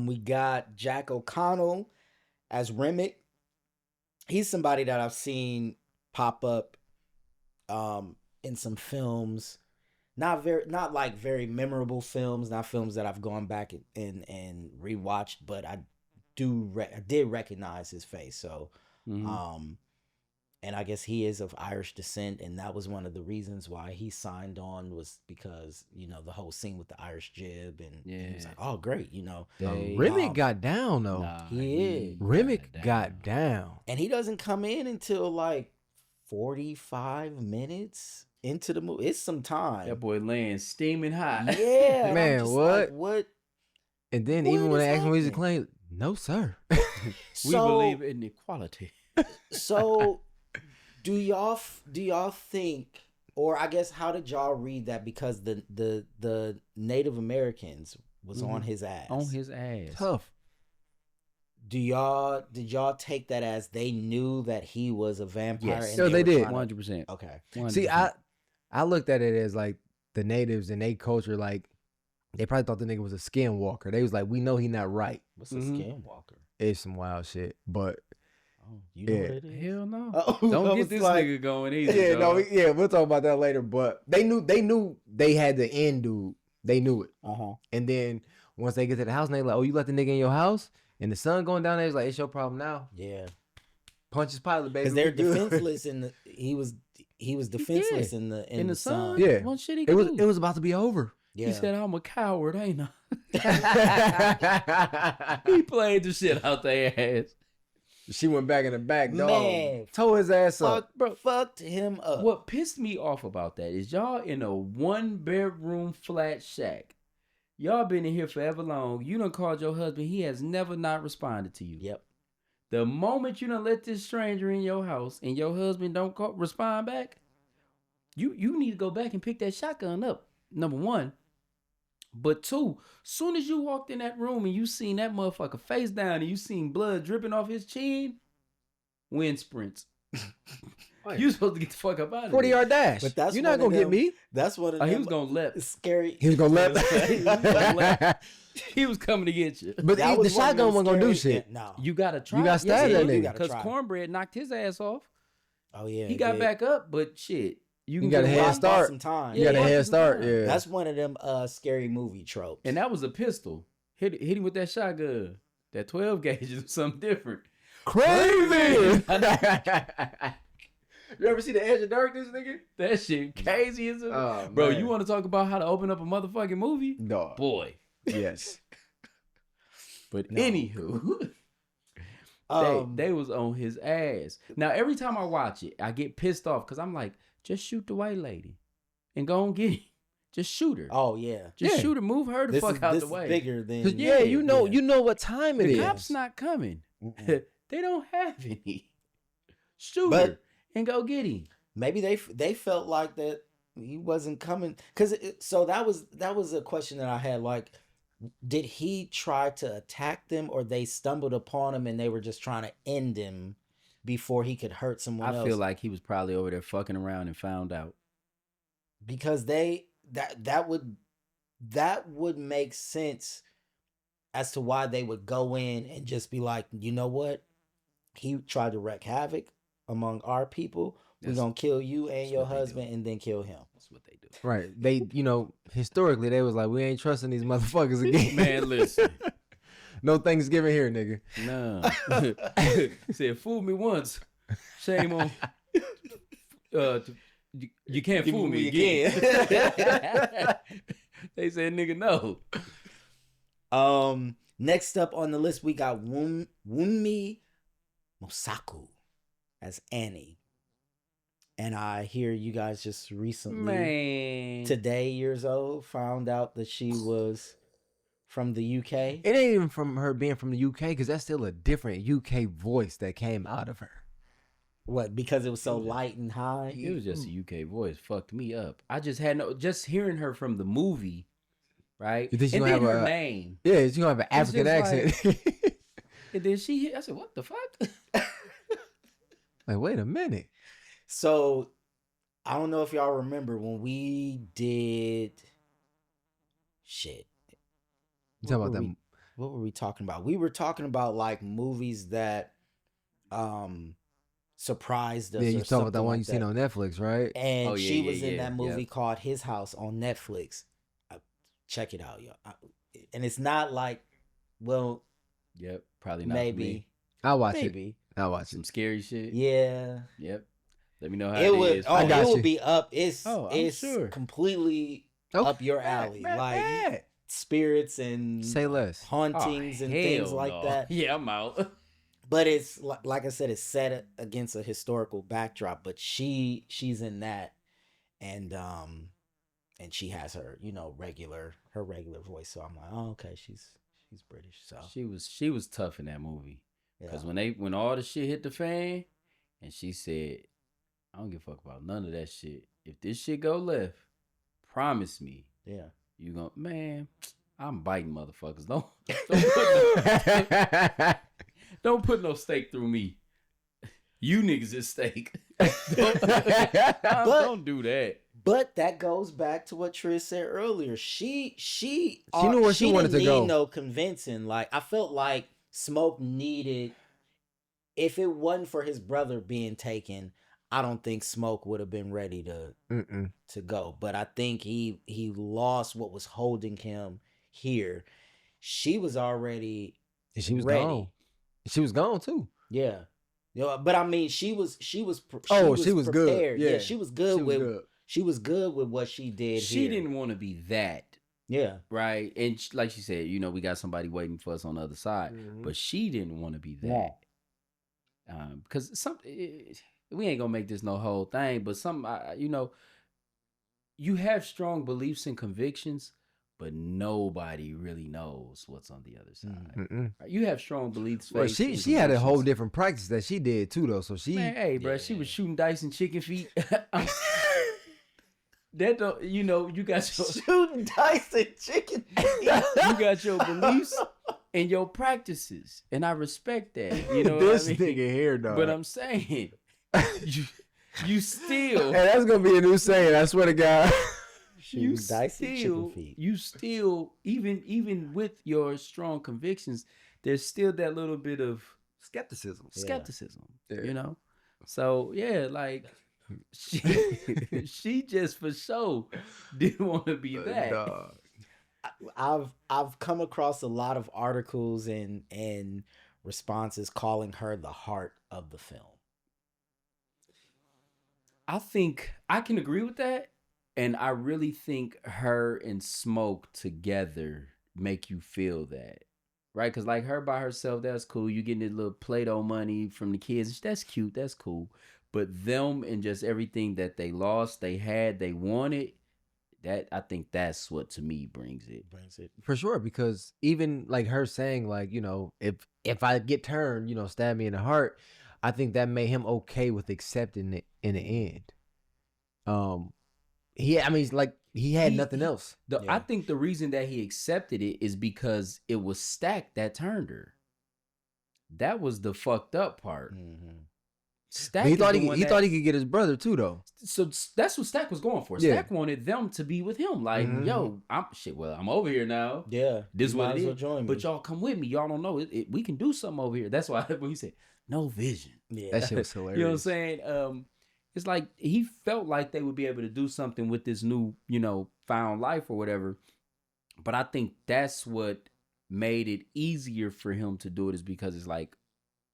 We got Jack O'Connell as Remick. He's somebody that I've seen pop up in some films. Not like very memorable films, not films that I've gone back and rewatched, but I did recognize his face. So Mhm. and I guess he is of Irish descent, and that was one of the reasons why he signed on, was because, the whole scene with the Irish jib, and he was Yeah. like, oh great, They- Remick got down though. Nah, he Remick got down. and he doesn't come in until like 45 minutes into the movie. It's some time. That boy laying steaming hot. Yeah, and I'm Man, just what? like, what? And then What even when is they asked him what he's happening? claim, no sir. We So believe in equality. so do y'all think, or I guess how did y'all read that? Because the Native Americans was on his ass. On his ass. Tough. Did y'all take that as they knew that he was a vampire? Yes. And No, they were did. trying to- 100%. Okay. 100%. See, I looked at it as like the natives and they culture, like they probably thought the nigga was a skinwalker. They was like, we know he not right. What's a Mhm. skinwalker? It's some wild shit, but Oh, you know Yeah. what it is? Hell no. Oh, Don't I get was this like- nigga going either. yeah, no, dog. yeah, we'll talk about that later. But they knew they had the end dude. They knew it, Uh-huh. and then once they get to the house, and they like, oh, you let the nigga in your house, and the sun going down there, it's like it's your problem now. Yeah. Punch his pilot, baby. Because they're we good. defenseless he was defenseless in the sun. sun. Yeah. One shit he It could was do. about to be over. Yeah. He said, I'm a coward, ain't I? He played the shit out their ass. She went back in the back, dog. Man, Tore his ass up. fucked him up. What pissed me off about that is y'all in a 1-bedroom flat shack. Y'all been in here forever long. You done called your husband. He has never not responded to you. Yep. The moment you done let this stranger in your house and your husband don't respond back, you need to go back and pick that shotgun up. Number one. But two, soon as you walked in that room and you seen that motherfucker face down and you seen blood dripping off his chin, wind sprints. You supposed to get the fuck up out of 40-yard dash. But that's You're not one of gonna get them- me. That's what Oh, he was gonna let. scary. He was gonna let. He was coming to get you. But That the was one of shotgun them wasn't gonna do scary- shit. No. You gotta try. You gotta stab that nigga. Because Try. Cornbread knocked his ass off. Oh yeah. He it got did. back up, but shit, you can got a get head rocked. start. Some time. You got a Yeah, head watch start. the Yeah. That's one of them scary movie tropes. And that was a pistol. Hit him with that shotgun. That 12 gauge is something different. Crazy. You ever see the Edge of Darkness, nigga? That shit crazy as a Oh, bro. man. You want to talk about how to open up a motherfucking movie? Dog. Boy. Yes. But No. anywho, they was on his ass. Now every time I watch it, I get pissed off because I'm like, just shoot the white lady and go and get him. Just shoot her. Oh yeah. Just yeah. shoot her. Move her the This fuck is out this the is way. bigger than. 'Cause, yeah, you know what time it The is. cops not coming. Mm-mm. They don't have any. Shoot But- her and go get him. Maybe they felt like that he wasn't coming because so that was a question that I had, like, did he try to attack them or they stumbled upon him and they were just trying to end him before he could hurt someone I else? feel like he was probably over there fucking around and found out. Because that would make sense as to why they would go in and just be like, you know what, he tried to wreak havoc among our people. We're That's- gonna kill you and that's your what they do. husband and then kill him. That's what they do. Right. They, historically, they was like, we ain't trusting these motherfuckers again. Man, listen. No Thanksgiving here, nigga. No. Said, fool me once. Shame on. You can't fool me again. They said, nigga, no. Next up on the list, we got Wunmi Mosaku as Annie. And I hear you guys just recently, Man. today, years old, found out that she was from the UK. It ain't even from her being from the UK, because that's still a different UK voice that came out of her. What? Because it was so light and high. It was just a UK voice. Fucked me up. I just had just hearing her from the movie, right? You think she and gonna then have her a- name. Yeah, she's gonna have an It's African just accent. And then I said, what the fuck? Like, wait a minute. So I don't know if y'all remember when we did shit. You talking What about were that? we- What were we talking about? We were talking about like movies that surprised us. Yeah, or you talking about that something one like you seen that. on Netflix, right? And Oh, yeah, she yeah, was in yeah, that movie yep. called His House on Netflix. Check it out, y'all. And it's not like, well, Yep, probably not. For maybe, me. I'll watch it. maybe, I'll watch Some it. scary shit. yeah. Yep. Let me know how It would. is. Oh, I got it you. would be up. It's Oh, I'm it's sure. completely Okay. up your alley, like spirits and Say less. hauntings and things like that. Yeah, I'm out. But it's like I said, it's set against a historical backdrop. But she's in that, and she has her regular voice. So I'm like, oh, okay, she's British. So She was tough in that movie. Because when all the shit hit the fan, and she said, I don't give a fuck about none of that shit. If this shit go left, promise me. Yeah. You gonna, man, I'm biting motherfuckers. Don't put no steak through me. You niggas is steak. Don't do that. But that goes back to what Triz said earlier. She knew where she wanted to go. No convincing. Like, I felt like Smoke needed. If it wasn't for his brother being taken, I don't think Smoke would have been ready to go. But I think he lost what was holding him here. She was already ready. Gone. She was gone too. Yeah. But I mean, she was good. prepared. Yeah, she was good She was good with what she did. She didn't want to be that. Yeah. Right. And like she said, we got somebody waiting for us on the other side. Mm-hmm. But she didn't want to be that. Because we ain't going to make this no whole thing. But you have strong beliefs and convictions, but nobody really knows what's on the other side. Right? You have strong beliefs. Well, she had a whole different practice that she did too, though. So bro, she was shooting dice and chicken feet. That don't, you got your shooting dice and chicken. You got your beliefs and your practices, and I respect that. You know this what I mean? nigga here, dog. But I'm saying, you still. Hey, that's gonna be a new saying. I swear to God. Shooting dice and chicken feet. You still, even with your strong convictions, there's still that little bit of skepticism. Yeah. So yeah, like. She just for sure didn't want to be that. I've come across a lot of articles and responses calling her the heart of the film. I think I can agree with that, and I really think her and Smoke together make you feel that. Right? Because like her by herself, that's cool. You getting this little Play-Doh money from the kids. That's cute. That's cool. But them and just everything that they lost, they had, they wanted, that I think that's what to me brings it. For sure, because even like her saying like, if I get turned, stab me in the heart, I think that made him okay with accepting it in the end. He had nothing else. I think the reason that he accepted it is because it was Stack that turned her. That was the fucked up part. Mm-hmm. Stack he thought he could get his brother too, though. So that's what Stack was going for. Yeah. Stack wanted them to be with him. Like, yo, I'm over here now. Yeah, this is what it is. But y'all come with me. Y'all don't know it. We can do something over here. That's why when he said no vision. Yeah, that shit was hilarious. You know what I'm saying? It's like he felt like they would be able to do something with this new, found life or whatever. But I think that's what made it easier for him to do it, is because it's like,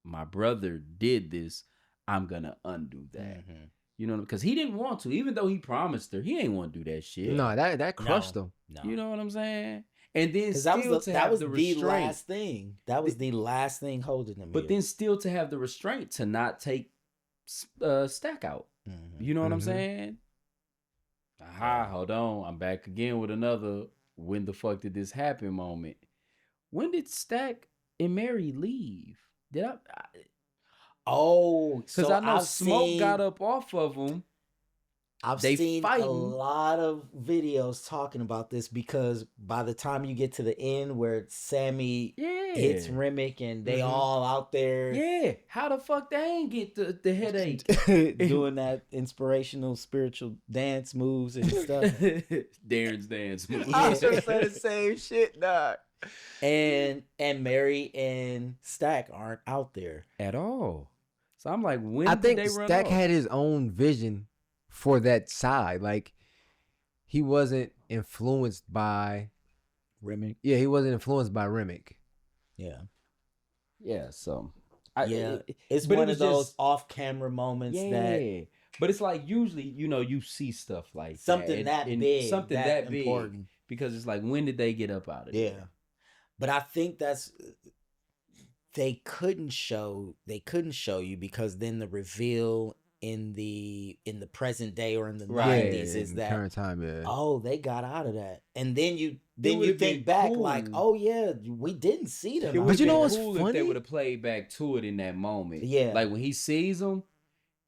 my brother did this. I'm gonna undo that. Mm-hmm. Because he didn't want to, even though he promised her, he ain't want to do that shit. No, that crushed him. No. You know what I'm saying? And then that was the last thing. That was the last thing holding him. But then still to have the restraint to not take Stack out. Mm-hmm. You know what I'm saying? Aha, hold on. I'm back again with another when the fuck did this happen moment. When did Stack and Mary leave? Did I because I know Smoke got up off of him. I've seen a lot of videos talking about this, because by the time you get to the end where Sammy hits Remick and they all out there. Yeah. How the fuck they ain't get the headache? Doing that inspirational spiritual dance moves and stuff. Darren's dance moves. I was just saying the same shit, dog. And Mary and Stack aren't out there at all. So I'm like, when I did think they run Stack off? had his own vision for that side. Like, he wasn't influenced by Remick. Yeah, he wasn't influenced by Remick. Yeah. Yeah, so it's one of those off-camera moments that. But it's like usually, you see stuff like something that big, something that big, important. Because it's like, when did they get up out of there? Yeah, but I think that's they couldn't show you, because then the reveal in the present day or in the 90s is that current time, oh, they got out of that, and then then you would've think been back cool. like, oh yeah, we didn't see them. It out would you have know been what's cool if they funny? would have played back to it in that moment. Yeah. Like when he sees them,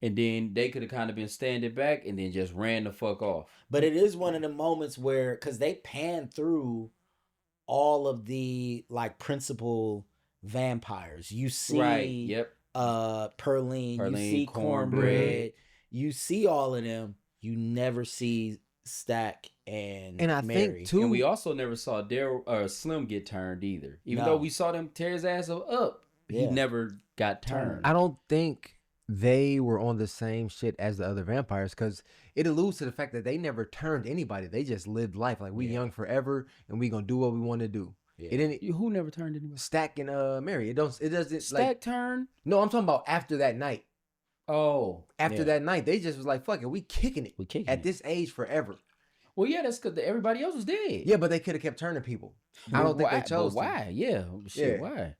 and then they could have kind of been standing back and then just ran the fuck off. But it is one of the moments where, because they pan through all of the like principal vampires. You see, Right. Yep. Perline, you Perline, see Cornbread. Cornbread, you see all of them. You never see Stack and And I Mary. think too, And we also never saw Daryl or Slim get turned either. Even No. though we saw them tear his ass up, he Yeah. never got turned. I don't think they were on the same shit as the other vampires, because it alludes to the fact that they never turned anybody. They just lived life like we Yeah. young forever and we gonna do what we want to do. Yeah. It didn't Who never turned anybody? Stack and Mary. It doesn't Stack like turn? no. I'm talking about after that night. Oh. After Yeah. that night, they just was like, fuck it, we kicking it We kicking at it. this age forever. Well, yeah, that's because everybody else was dead. Yeah, but they could have kept turning people. I don't think they Why? chose But to. why? Yeah. Shit, Yeah. why?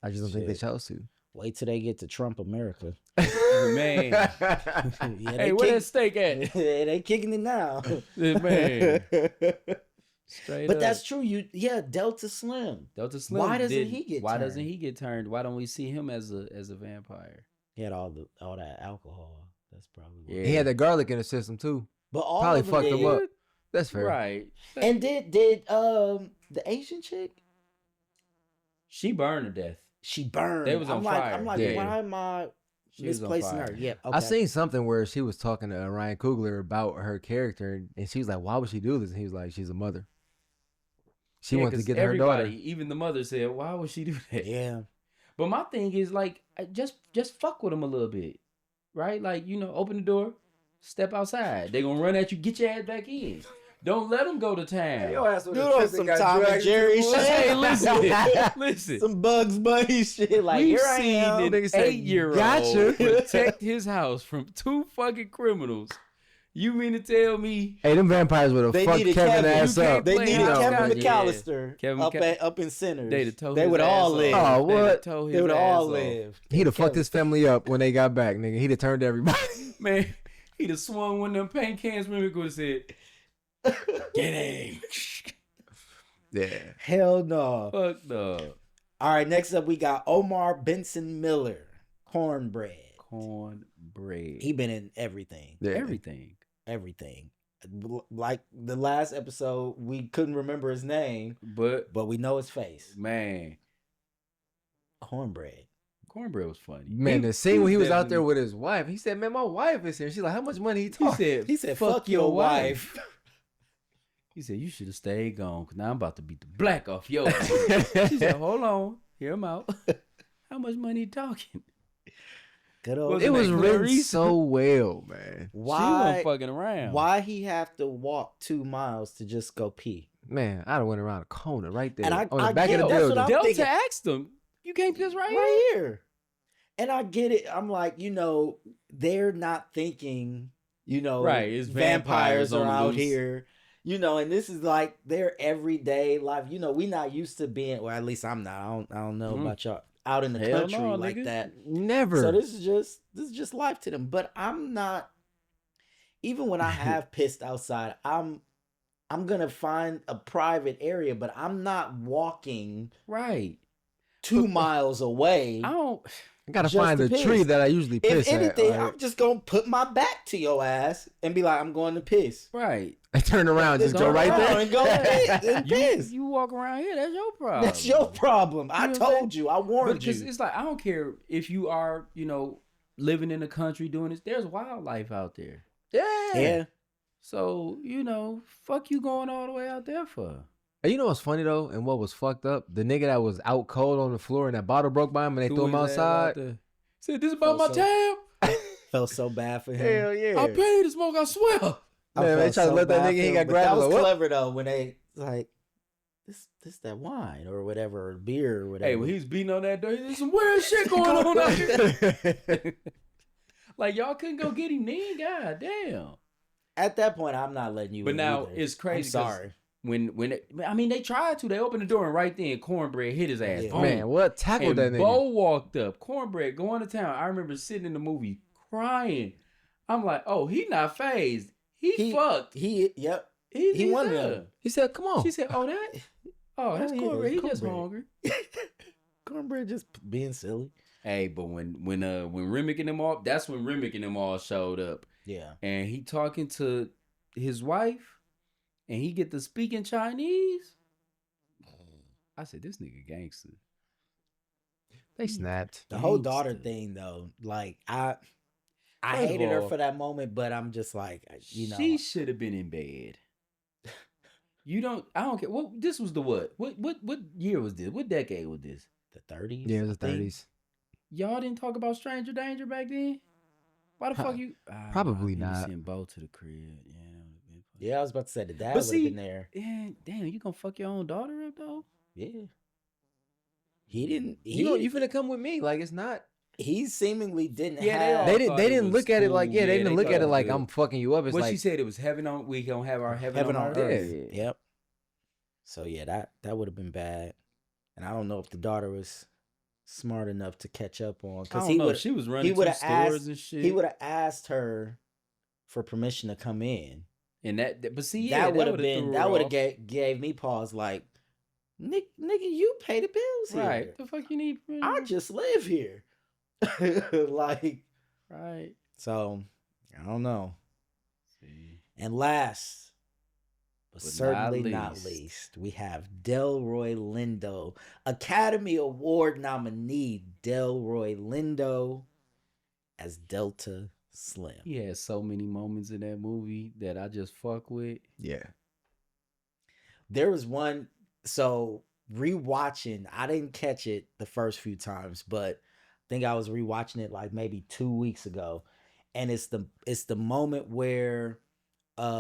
I just don't think they Shit. chose to. Wait till they get to Trump America. Man. Yeah, Hey, where that steak at? they kicking it now. Man. Straight But up. that's true. Delta Slim. Delta Slim. Why doesn't he get Why turned? doesn't he get turned? Why don't we see him as a vampire? He had all that alcohol. That's probably what. Yeah. He had that garlic in the system too. But all Probably of them fucked him did. up. That's fair. Right. And did the Asian chick? She burned to death. She burned. They was on fire. I'm like, Yeah. why am I She was on misplacing fire. her? Yeah. Okay. I seen something where she was talking to Ryan Coogler about her character, and she was like, "Why would she do this?" And he was like, "She's a mother. She Yeah, wanted to 'cause get her daughter." even the mother said, "Why would she do that?" Yeah. But my thing is like, just fuck with them a little bit, right? Like, open the door, step outside. They gonna run at you, get your ass back in. Don't let them go to town. Do those some Tom and Jerry shit. Hey, listen. Some Bugs Bunny shit. Like, We've here I seen am. an Nigga said, 8-year-old "Gotcha." protect his house from 2 fucking criminals. You mean to tell me? Hey, them vampires would have They fucked needed Kevin Kevin. ass You can't up. They play needed house Kevin down, yeah. McAllister Kevin up in Sinners. They'd have told They his would ass all off. live. Oh, They'd have what? told They his would ass all off. live. He'd have fucked Kevin- his family up when they got back, nigga. He'd have turned everybody. Man, he'd have swung one of them paint cans. Remember, would have said, "Get him." Yeah. Hell no. Fuck no. All right, next up we got Omar Benson Miller, Cornbread. Cornbread. He been in everything. Yeah. Everything. Like the last episode, we couldn't remember his name, But but we know his face. man, Cornbread. Cornbread was funny. Man, the scene when he was out there definitely- with his wife, he said, "Man, my wife is here." She's like, "How much money he He talking?" said, Fuck your wife. He said, "You should have stayed gone, because now I'm about to beat the black off your ass." She said, "Hold on. Hear him out. How much money he talking?" Good old. Was It was Like written Clarice. so well, man. She Why? wasn't fucking around. Why he have to walk 2 miles to just go pee? Man, I'd have went around a corner right there And I on the back get of the it. That's what building. I'm Delta thinking. asked him, "You can't piss right here?" Right here. And I get it. I'm like, they're not thinking, Right, it's vampires vampires are on the out loose. here. And this is like their everyday life. We not used to being, or at least I'm not. I don't know Mhm. about y'all out in the Hell country no, like nigga. that. Never. So this is just life to them. But I'm not. Even when I have pissed outside, I'm gonna find a private area, but I'm not walking Right. 2 miles away. I don't. I gotta just find to the piss. tree that I usually If piss anything, at. I'm just gonna put my back to your ass and be like, I'm going to piss. Right. I turn around, just Just go right around there. and go piss. And piss. You walk around here, that's your problem. That's your problem. I You know what I'm told you. I warned Because you. it's like, I don't care if you are, living in the country doing this. There's wildlife out there. Yeah. So, fuck you going all the way out there for. And you know what's funny though, and what was fucked up? The nigga that was out cold on the floor and that bottle broke by him and they threw him outside. Said, "This about my So- tab. Felt so bad for him. Hell yeah. I paid to smoke, I swear." I Man, they felt tried to let that bad nigga, for he him, got but grabbed, That was like, what? clever though when they like this that wine or whatever or beer or whatever. Hey, when he was beating on that door, there's some weird shit going on out here. Like, y'all couldn't go get him then? God damn. At that point, I'm not letting you. But in now either. it's crazy. I'm 'cause sorry. They tried to. They opened the door and right then Cornbread hit his ass. Yeah. Boom. Man, what tackled And that nigga? Bo walked up. Cornbread going to town. I remember sitting in the movie crying. I'm like, oh, he not phased. He fucked. Yep. He wanted there. them. He said, "Come on." She said, "Oh, that's yeah, cornbread. He it's just cornbread. hungry." Cornbread just being silly. Hey, but when Remick and them all, that's when Remick and them all showed up, Yeah. and he talking to his wife, and he get to speaking Chinese. I said, "This nigga gangster." They snapped. The whole Gangster. daughter thing though, like I First of hated her all, for that moment, but I'm just like, you know, she should have been in bed. I don't care. What this was the what? What year was this? What decade was this? the 30s. Yeah, it was I the think. 30s. Y'all didn't talk about Stranger Danger back then? Why the Pro- fuck you? probably I not. Send Bo to the crib. Yeah, that would've been fun. Yeah, I was about to say the dad But would have see, been there. yeah, damn, you gonna fuck your own daughter up though? Yeah. He didn't. You finna come with me? Like it's not. He seemingly didn't Yeah, they have. all- They thought didn't it was look at it like cool. they Yeah, didn't they look thought at it it was like good. I'm fucking you up. It's What like she said, it was heaven on. We gonna have our heaven, on earth. earth. Yeah. Yep. So yeah, that would have been bad, and I don't know if the daughter was smart enough to catch up on I because don't he know. would She was he running would to have stores asked and shit. he would have asked her for permission to come in. and but see, yeah, That would have would've been threw that her would off. have gave me pause. Like, nigga, you pay the bills here. Right. The fuck you need? I just live here. Like, right. so I don't know. See. And last, but But certainly not not least. least, we have Delroy Lindo, Academy Award nominee Delroy Lindo as Delta Slim. He had so many moments in that movie that I just fuck with. yeah. There was one, so rewatching, I didn't catch it the first few times, but I think I was rewatching it like maybe 2 weeks ago. And it's the moment where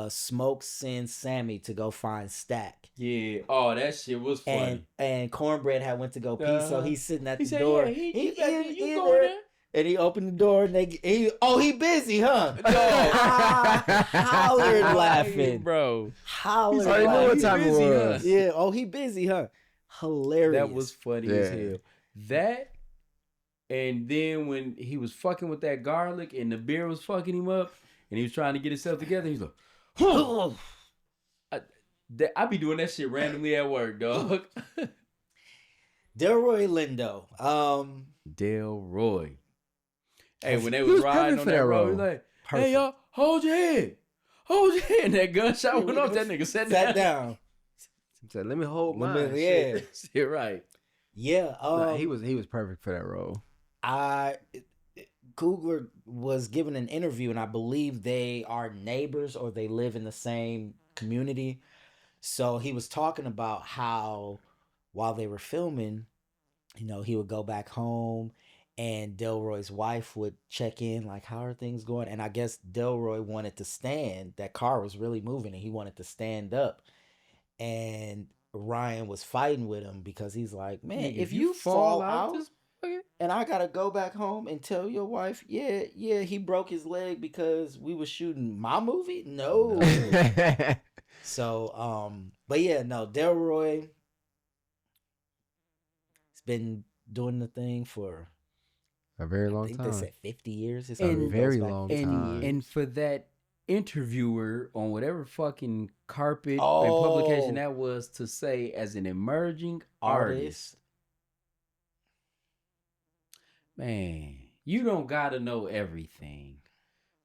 Smoke sends Sammy to go find Stack. Yeah. Oh, that shit was funny. And Cornbread had went to go pee, so Uh-huh. he's sitting at He the said, door. "Yeah, he back there. You in go there. there." And he opened the door and he busy, huh? No. Hollered laughing. bro. Hollered already knew what laughing. time it busy, huh? was. Yeah, oh, he busy, huh? Hilarious. That was funny as Yeah. hell. That, and then when he was fucking with that garlic and the beer was fucking him up and he was trying to get himself together, he's like, "Huh." I be doing that shit randomly at work, dog. Delroy Lindo. Delroy. Hey, when they He was was riding perfect on for that that road, role. he's like, Perfect. "Hey, y'all, hold your head. Hold your head." And that gunshot went off. That nigga sat down. He said, "Let me hold Let me- mine." yeah. Shit, right. Yeah. Nah, he was perfect for that role. Coogler was given an interview, and I believe they are neighbors or they live in the same community. So he was talking about how while they were filming, he would go back home and Delroy's wife would check in, like, how are things going? And I guess Delroy wanted to stand. That car was really moving and he wanted to stand up. And Ryan was fighting with him because he's like, man, Nigga, if you fall out this fucking- and I gotta go back home and tell your wife, yeah, he broke his leg because we were shooting my movie. No. So, but yeah, no, Delroy has been doing the thing for A very I long think time. they said 50 years. His And career goes very back long 50 time. years. And for that interviewer on whatever fucking carpet and Oh. publication that was to say as an emerging artist, man, you don't gotta know everything,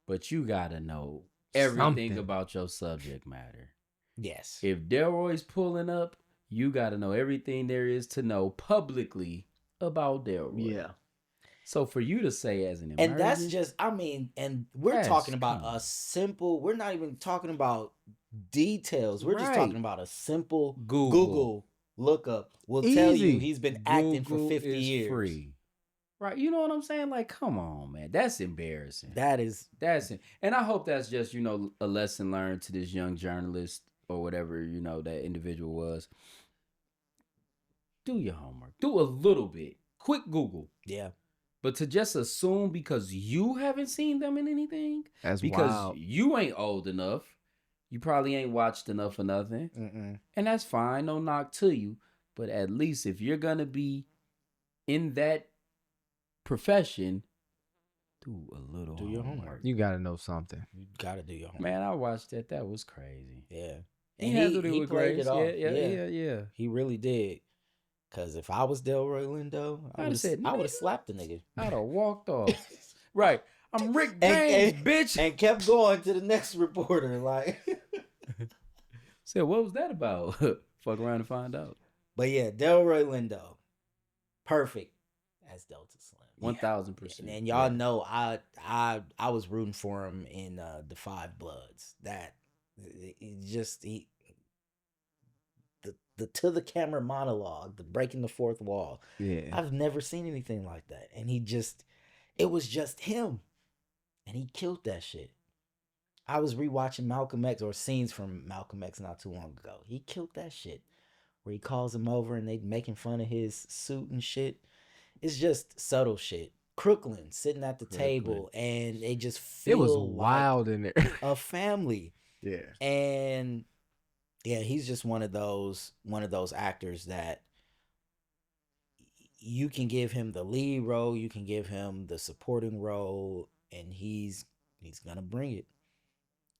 but you gotta know everything Something. about your subject matter. Yes. If Delroy's pulling up, you gotta know everything there is to know publicly about Delroy. Yeah. So for you to say as an emerging, And that's just, and we're Yes, talking about come on. a simple, we're not even talking about details. We're just Right. talking about a simple Google. Google lookup will tell you Easy. he's been acting for Google 50 is years. free. Right, you know what I'm saying? Like, come on, man. That's embarrassing. That's And I hope that's just, a lesson learned to this young journalist or whatever, that individual was. Do your homework. Do a little bit. Quick Google. yeah. But to just assume because you haven't seen them in anything, That's because wild. you ain't old enough, you probably ain't watched enough or nothing. Mm-mm. And that's fine. No knock to you. But at least if you're going to be in that profession, Do a little Do your homework. homework. You gotta know something. You gotta do your homework. Man, I watched that. That was crazy. Yeah. He And handled it he with played grace. it off. Yeah. He really did. Cause if I was Delroy Lindo, I'd have said, I would "Nigga." have slapped the nigga. I'd have walked off. Right. I'm Rick And- James, and- bitch. And kept going to the next reporter. Like Said, what was that about? Fuck around and find out. But yeah, Delroy Lindo. Perfect as Delta Slim. 1000%. And y'all know I was rooting for him in the Five Bloods. That the to the camera monologue, the breaking the fourth wall. Yeah. I've never seen anything like that. And it was just him. And he killed that shit. I was rewatching Malcolm X or scenes from Malcolm X not too long ago. He killed that shit. Where he calls him over and they making fun of his suit and shit. It's just subtle shit. Crooklyn sitting at the table and they just feel It was wild in there. a family. Yeah. And yeah, he's just one of those actors that you can give him the lead role, you can give him the supporting role, and he's gonna bring it.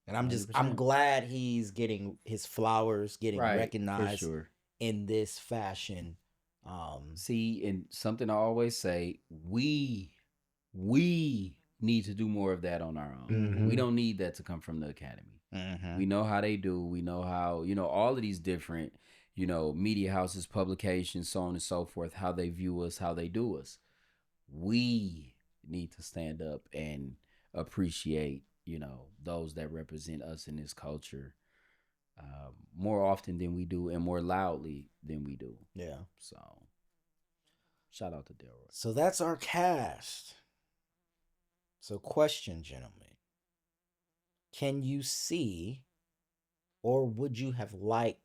And I'm 100%. glad he's getting his flowers, getting Right, recognized for sure. in this fashion. See, and something I always say, we need to do more of that on our own. Mhm. We don't need that to come from the academy. We know how they do. We know how, all of these different, media houses, publications, so on and so forth, how they view us, how they do us. We need to stand up and appreciate, those that represent us in this culture more often than we do and more loudly than we do. Yeah. So, shout out to Delroy. So that's our cast. So question, gentlemen. Can you see, or would you like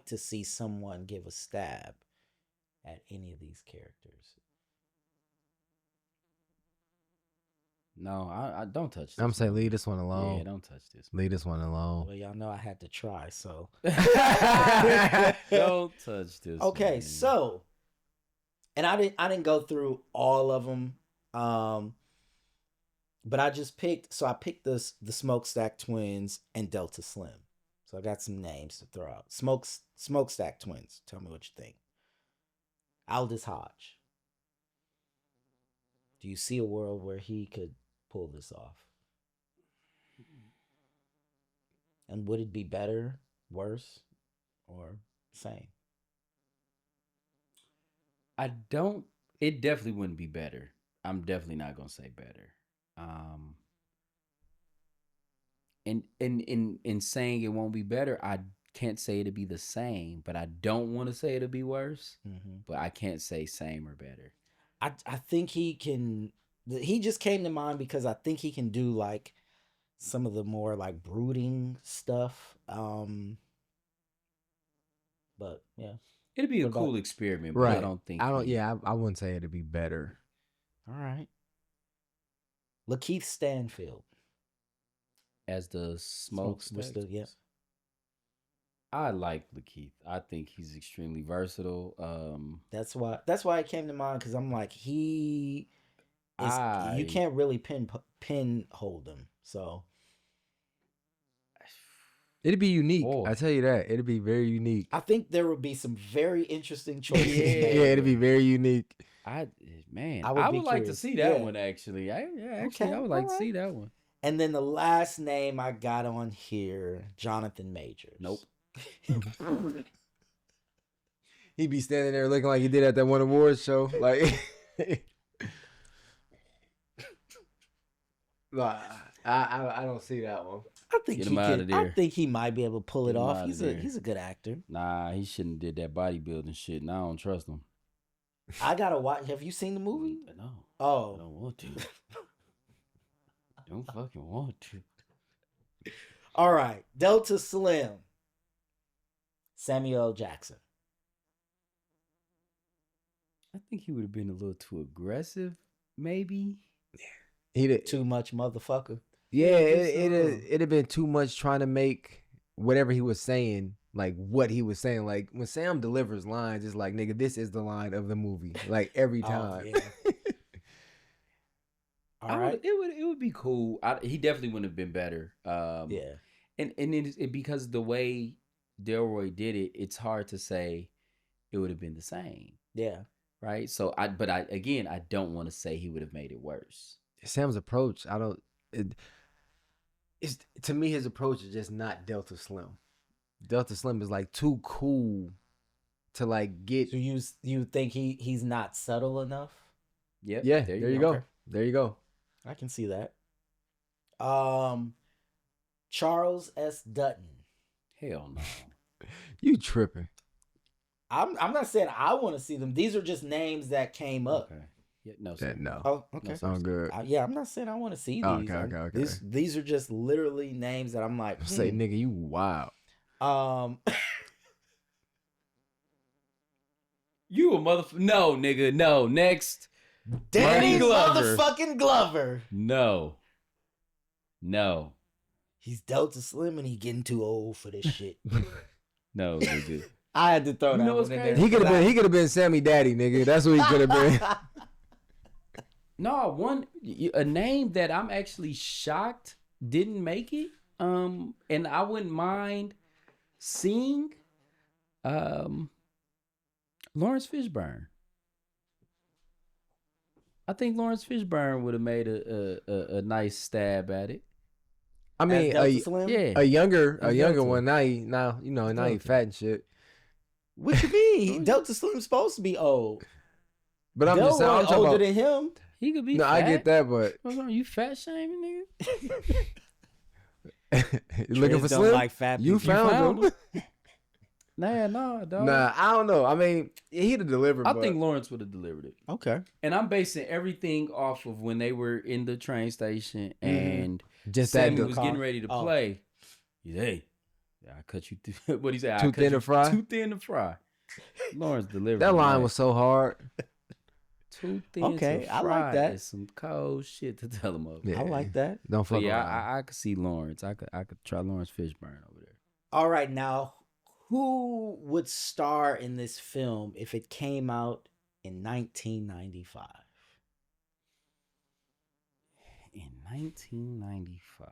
to see someone give a stab at any of these characters? No, I don't touch this. I'm saying leave this one alone. Yeah, don't touch this. Leave this one alone. Well, y'all know I had to try, so. Don't touch this. Okay, man. so, and I didn't go through all of them, but I picked the Smokestack Twins and Delta Slim. So I got some names to throw out. Smokestack Twins. Tell me what you think. Aldous Hodge. Do you see a world where he could pull this off? And would it be better, worse, or same? It definitely wouldn't be better. I'm definitely not gonna say better. In saying it won't be better, I can't say it'll be the same, but I don't want to say it'll be worse. But I can't say same or better. I think he can. He just came to mind because I think he can do like some of the more like brooding stuff. But yeah, It'd be a What about- cool experiment, but Right. I don't think. I wouldn't say it'd be better. all right. Lakeith Stanfield. As the smoke Smokestack, yeah. I like Lakeith. I think he's extremely versatile. That's why it came to mind because I'm like you can't really pinhold him. So It'd be unique. Oh. I tell you that. It'd be very unique. I think there would be some very interesting choices. Yeah, made. it'd be very unique. I I would would be like to curious. see that Yeah. one actually. Actually, Okay, I would like to alright. see that one. And then the last name I got on here, Jonathan Majors. Nope. He'd be standing there looking like he did at that one awards show. Like, nah, I don't see that one. I think Get he him outta could. there. I think he might be able to pull Get it him off. outta He's there. a good actor. Nah, he shouldn't did that bodybuilding shit. And I don't trust him. I gotta watch. Have you seen the movie? No, I Oh, don't want to. Don't fucking want to. all right. Delta Slim. Samuel L. Jackson. I think he would have been a little too aggressive, maybe. He did. Too much motherfucker. Yeah, guess so. it'd have been too much trying to make whatever he was saying like what he was saying. Like when Sam delivers lines, it's like, nigga, this is the line of the movie. Like every Oh, time. yeah. All right. It would be cool. He definitely wouldn't have been better. Yeah. And because the way Delroy did it, it's hard to say it would have been the same. Yeah. Right. So I don't want to say he would have made it worse. Sam's approach, it's to me his approach is just not Delta Slim. Delta Slim is like too cool to like get. So you think he's not subtle enough? Yep. Yeah, there you go. Okay. There you go. I can see that. Charles S. Dutton. Hell no. You tripping. I'm not saying I want to see them. These are just names that came up. Okay. Yeah, no, sir. No. Oh, okay. No, sir. I'm good. Yeah, I'm not saying I want to see these. Okay. These are just literally names that I'm like, Say, nigga, you wild. You a motherfucker. No, nigga. No. Next. Danny Glover. motherfucking Glover. No. He's Delta Slim and he getting too old for this shit. No, nigga. I had to throw that know what's one in there. crazy? He could have been Sammy Daddy, nigga. That's what he could have been. No, a name that I'm actually shocked didn't make it. And I wouldn't mind seeing Lawrence Fishburne. I think Lawrence Fishburne would have made a nice stab at it. I mean, Delta Slim? Yeah. a younger Delta. one. Now he fat and shit. What you mean? Delta Slim's supposed to be old. But I'm just saying, I'm Delroy talking older about. than him. He could be No, fat. I get that, but What's wrong? You fat shaming, nigga? you looking Triz for don't Slim? like fat You people. found him. No, dog. Nah, I don't know. I mean, he'd have delivered. I but think Lawrence would have delivered it. Okay. And I'm basing everything off of when they were in the train station and just Sammy that was the getting ready to play. He's, hey, I cut you through. What he say? Too thin to fry? Too thin to fry. Lawrence delivered. that line man. was so hard. too thin Okay, to I fry. like that. Is some cold shit to tell him of. Yeah. I like that. Don't So fuck yeah, around. I could see Lawrence. I could try Lawrence Fishburne over there. All right, now, who would star in this film if it came out in 1995? In 1995.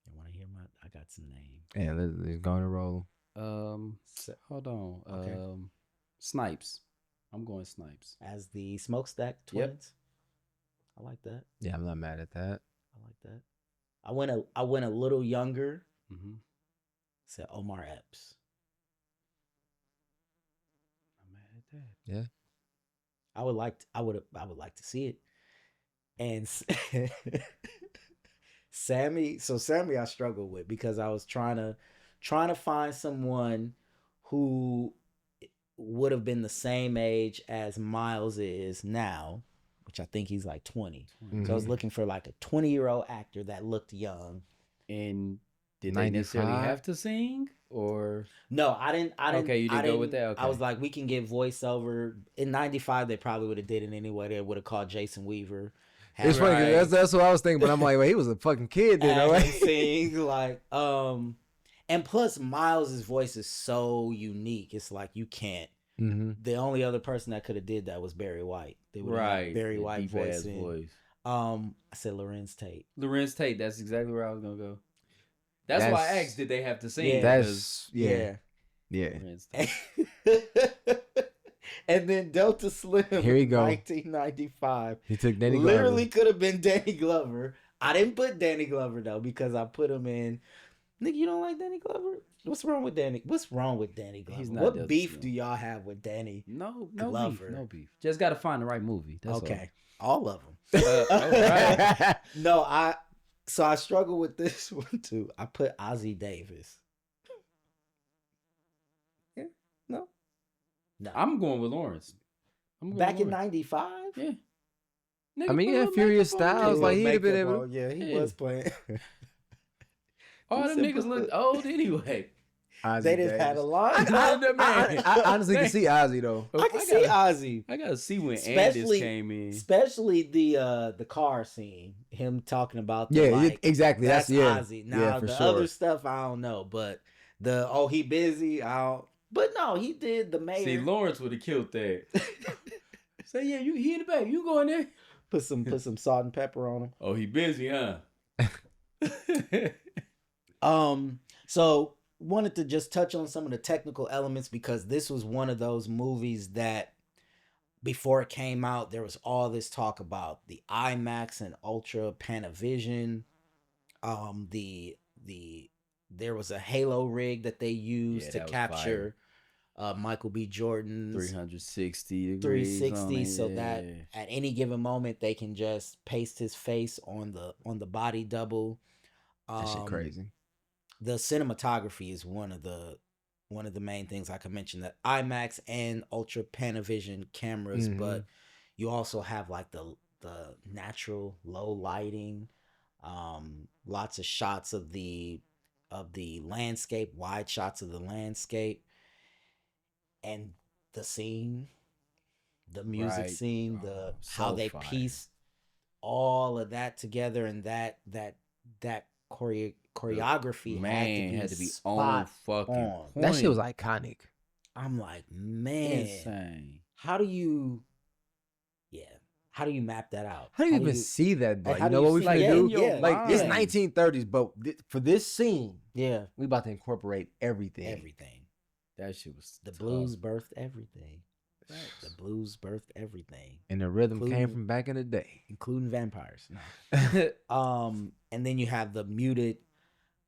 You want to hear my? I got some names. Yeah, let's go and roll. Hold on. Okay. Snipes. I'm going Snipes. As the Smokestack Yep. twins. I like that. Yeah, I'm not mad at that. I like that. I went a little younger. Mm-hmm. Said Omar Epps. I'm mad at that. Yeah. I would like to see it. And Sammy I struggled with because I was trying to find someone who would have been the same age as Miles is now, which I think he's like 20. So I was looking for like a 20-year-old actor that looked young. And did they necessarily 95? have to sing or No, I didn't. Okay, you didn't go with that? I was Okay. like, we can get voiceover. In 95, they probably would have did it anyway. They would have called Jason Weaver. It's funny 'cause Right. that's what I was thinking, but I'm like, well, he was a fucking kid then, and right? sing like and plus Miles's voice is so unique. It's like you can't. Mm-hmm. The only other person that could have did that was Barry White. They would have right? had Barry the White deep-ass voice. I said Lorenz Tate. Lorenz Tate. That's exactly where I was gonna go. That's why I asked, did they have to sing? Yeah. That's yeah. Lorenz Tate. And then Delta Slim. Here you go. 1995. He took Danny Glover. Literally could have been Danny Glover. I didn't put Danny Glover though because I put him in. Nigga, you don't like Danny Glover? What's wrong with Danny? What's wrong with Danny Glover? He's not What Delta beef Slim. do y'all have with Danny? No Glover. beef. No beef. Just got to find the right movie. That's Okay, all of them. all right. No, I struggle with this one too. I put Ozzie Davis. Yeah, no. I'm going with Lawrence. I'm going Back with in Lawrence. 95? Yeah. I mean, Nigga, yeah, put a Furious makeup on Styles, there. like, he'd have been Makeup able on. Yeah, he Yeah. was playing. All the Who said niggas put look the- old anyway. They didn't have a line. I honestly can see Ozzy though. I can see Ozzy. I gotta see when Especially- Andis came in. Especially the car scene, him talking about the, Yeah, like, exactly. That's yeah. Ozzy. Now Yeah, for the sure. other stuff I don't know, but he busy. But no, he did the mayor. See, Lawrence would have killed that. Say, yeah, he in the back. You go in there. Put some salt and pepper on them. Oh, he busy, huh? So wanted to just touch on some of the technical elements because this was one of those movies that before it came out, there was all this talk about the IMAX and Ultra Panavision. The there was a halo rig that they used to that was capture Michael B. Jordan's 360 degrees 360, on so it, that yeah. at any given moment they can just paste his face on the body double. That shit crazy. The cinematography is one of the main things I could mention, that IMAX and Ultra Panavision cameras, but you also have like the natural low lighting, lots of shots of the landscape, wide shots of the landscape, and the scene, the music Right. scene, the how So they fire. piece all of that together, and that choreography Man, had to be on spot fucking on. point. That shit was iconic. I'm like, man, insane. how do you map that out? How do you even see that, bro? how You do know you what we see- finna yeah, do? yeah, Like, it's yeah. 1930s, but for this scene, Yeah, we about to incorporate everything. everything. That shit was The tough. blues birthed everything. Facts. The blues birthed everything, And the rhythm came Including- from back in the day. including vampires. And then you have the muted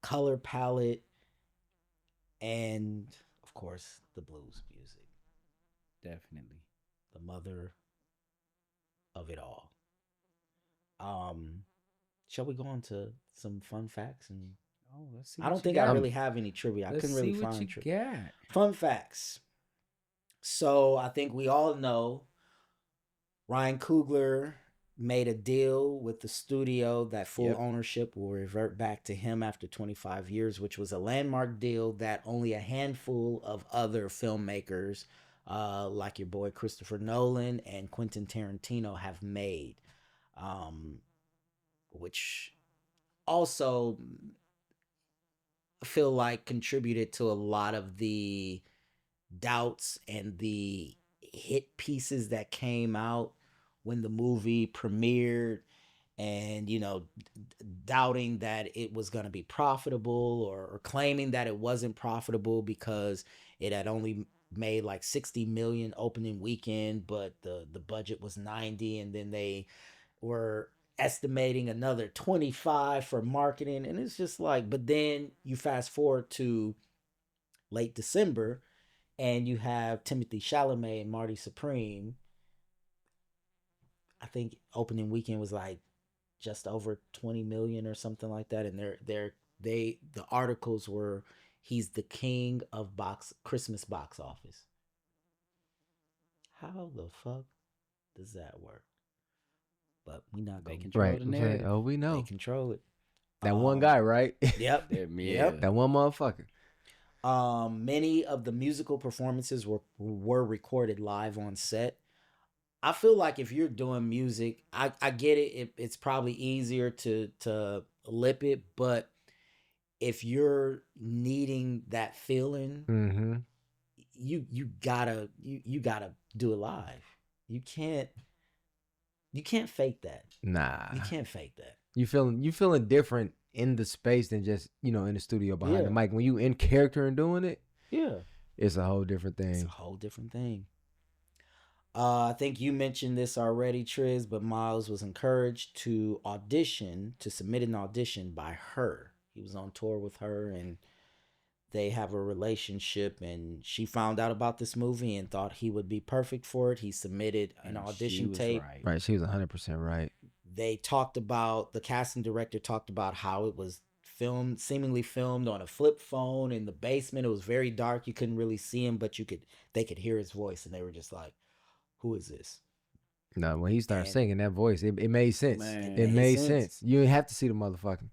color palette, and of course the blues music, Definitely. the mother of it all. Shall we go on to some fun facts? And Oh, let's see. I don't think I really have any trivia. I Let's couldn't see really what find you trivia. got. Fun facts. So I think we all know Ryan Coogler made a deal with the studio that full Yep. ownership will revert back to him after 25 years, which was a landmark deal that only a handful of other filmmakers, like your boy Christopher Nolan and Quentin Tarantino, have made, which also feel like contributed to a lot of the doubts and the hit pieces that came out when the movie premiered, and doubting that it was going to be profitable, or claiming that it wasn't profitable because it had only made like 60 million opening weekend, but the budget was 90, and then they were estimating another 25 for marketing. And it's just like, but then you fast forward to late December and you have Timothy Chalamet and Marty Supreme. I think opening weekend was like just over 20 million or something like that, and the articles were, he's the king of Christmas box office. How the fuck does that work? But we not going to control Right. the I'm saying, narrative. oh, we They know. control it. That one guy, right? Yep. Yeah. That one motherfucker. Many of the musical performances were recorded live on set. I feel like if you're doing music, I get it. It's probably easier to lip it, but if you're needing that feeling, Mm-hmm. you gotta do it live. You can't fake that. Nah. You can't fake that. You feeling different in the space than just, in the studio behind the mic. When you in character and doing it, Yeah, it's a whole different it's a thing. whole different thing. I think you mentioned this already, Triz, but Miles was encouraged to submit an audition by her. He was on tour with her, and they have a relationship, and she found out about this movie and thought he would be perfect for it. He submitted an audition tape. Right, she was 100% right. They talked about, the casting director talked about how it was seemingly filmed on a flip phone in the basement. It was very dark. You couldn't really see him, but they could hear his voice, and they were just like, who is this? No, when he started singing that voice, it made sense. Man. It made sense. You didn't have to see the motherfucker.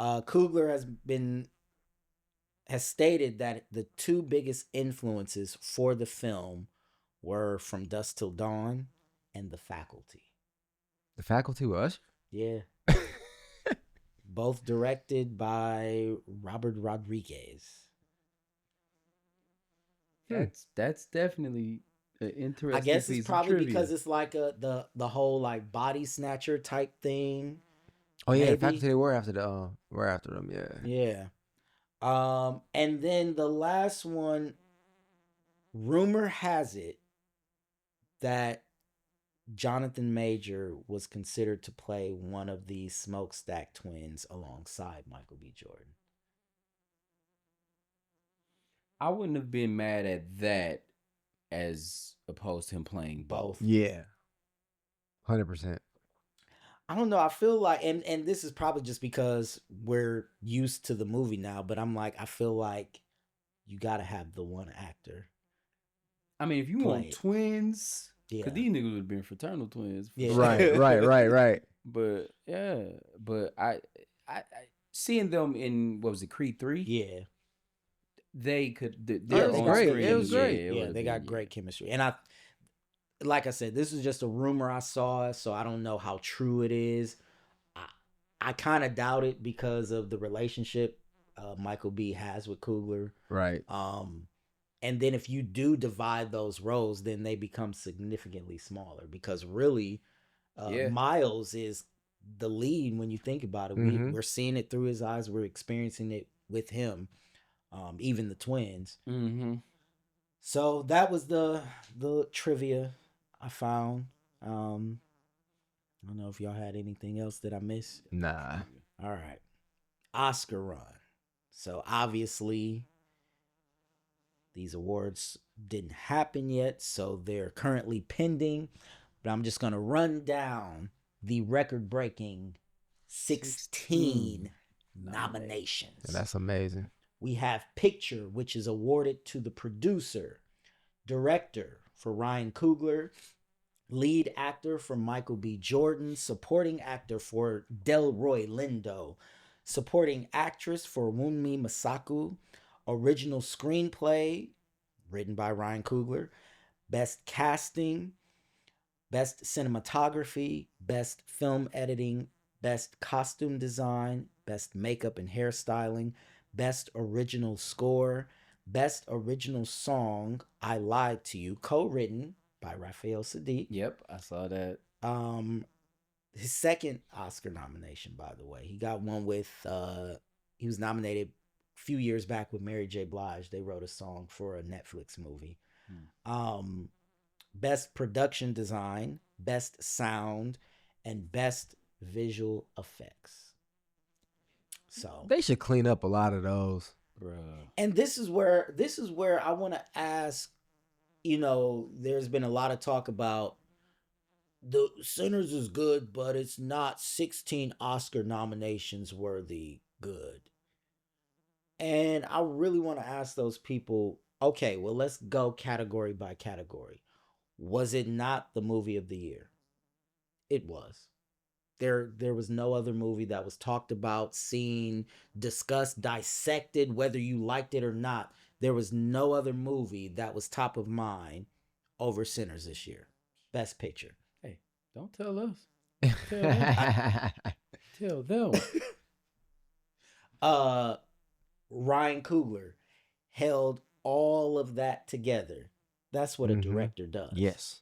Coogler has stated that the two biggest influences for the film were From Dusk Till Dawn and The Faculty. The Faculty was? Yeah. Both directed by Robert Rodriguez. That's definitely An I interesting guess it's piece of probably trivia. because it's like the whole like body snatcher type thing. Oh yeah, Maybe. faculty were after we're after them. Yeah. Yeah. And then the last one, rumor has it that Jonathan Major was considered to play one of the Smokestack twins alongside Michael B. Jordan. I wouldn't have been mad at that as opposed to him playing both. Yeah. 100%. I don't know. I feel like, and this is probably just because we're used to the movie now, but I'm like, I feel like you got to have the one actor. I mean, if you Play want it. twins, Yeah. because these niggas would have been fraternal twins. for Yeah. sure. Right. But yeah, but I seeing them in what was it, Creed 3? Yeah. They could. it was on great. screen, It was great. Yeah, they got great chemistry. And like I said, this is just a rumor I saw, so I don't know how true it is. I kind of doubt it because of the relationship Michael B has with Coogler. Right. And then if you do divide those roles, then they become significantly smaller because really, Miles is the lead when you think about it. Mhm. We're seeing it through his eyes. We're experiencing it with him, even the twins. Mm-hmm. So that was the trivia I found. I don't know if y'all had anything else that I missed. Nah. All right. Oscar run. So obviously these awards didn't happen yet, so they're currently pending. But I'm just going to run down the record-breaking 16 nominations. Yeah, that's amazing. We have Picture, which is awarded to the producer, director for Ryan Coogler, lead actor for Michael B. Jordan, supporting actor for Delroy Lindo, supporting actress for Wunmi Masaku, original screenplay written by Ryan Coogler, best casting, best cinematography, best film editing, best costume design, best makeup and hairstyling, best original score, best original song, I Lied to You, co-written by Raphael Sadiq. Yep, I saw that. His second Oscar nomination, by the way. He got one with he was nominated a few years back with Mary J. Blige. They wrote a song for a Netflix movie. Best production design, best sound, and best visual effects. So they should clean up a lot of those. Bruh. And this is where I want to ask, there's been a lot of talk about the Sinners is good, but it's not 16 Oscar nominations worthy good. And I really want to ask those people, okay, well, let's go category by category. Was it not the movie of the year? It was. There was no other movie that was talked about, seen, discussed, dissected, whether you liked it or not. There was no other movie that was top of mind over Sinners this year. Best Picture. Hey, don't tell us. Tell them. Tell them. Ryan Coogler held all of that together. That's what a director does. Yes.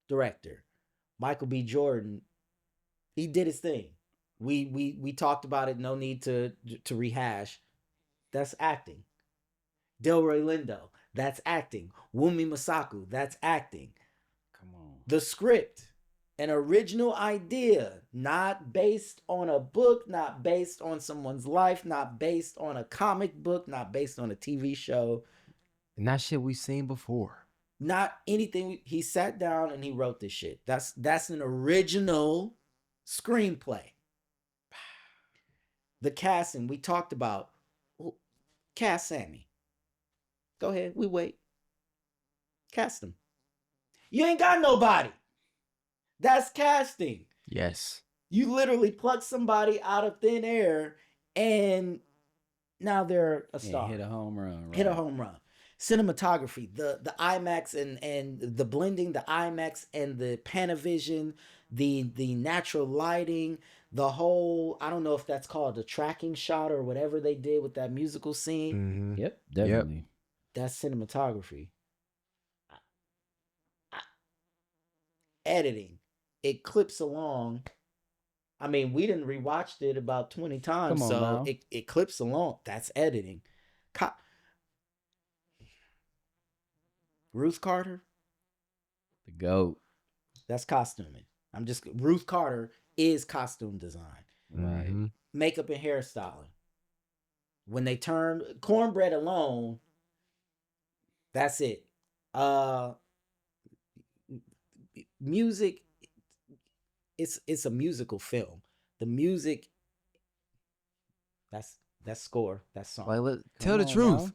Director. Michael B. Jordan, he did his thing. We talked about it, no need to rehash. That's acting. Delroy Lindo, that's acting. Wunmi Masaku, that's acting. Come on. The script, an original idea, not based on a book, not based on someone's life, not based on a comic book, not based on a TV show. Not shit we seen before. Not anything. He sat down and he wrote this shit. That's an original screenplay. The casting we talked about. Cast Sammy. Go ahead. We wait. Cast him. You ain't got nobody. That's casting. Yes. You literally pluck somebody out of thin air and now they're a star. Hit a home run. Right? Hit a home run. Cinematography, the IMAX and the blending, the IMAX and the Panavision, the natural lighting, the whole, I don't know if that's called a tracking shot or whatever they did with that musical scene. Mm-hmm. Yep, definitely. That's cinematography. editing. It clips along. I mean, we didn't rewatched it about 20 times, Come on so now. it clips along. That's editing. Co- Ruth Carter, The GOAT. that's costuming. Ruth Carter is costume design. Right. Mhm. Makeup and hairstyling. When they turn Cornbread alone, that's it. Music, it's a musical film. The music, that's score, that song. Like, tell the on truth.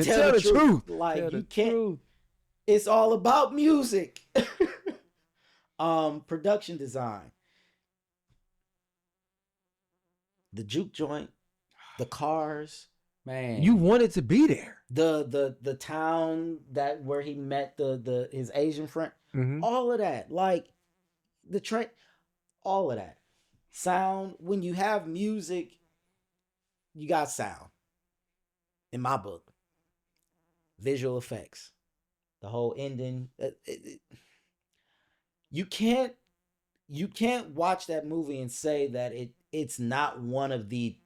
Tell the truth. Like Tell you the can't. truth. It's all about music. Production design, the juke joint, the cars, Man. You wanted to be there. the town that where he met the his Asian friend. Mhm. All of that, like the train, all of that sound. When you have music, you got sound. In my book, visual effects, the whole ending. You can't watch that movie and say that it's not one of the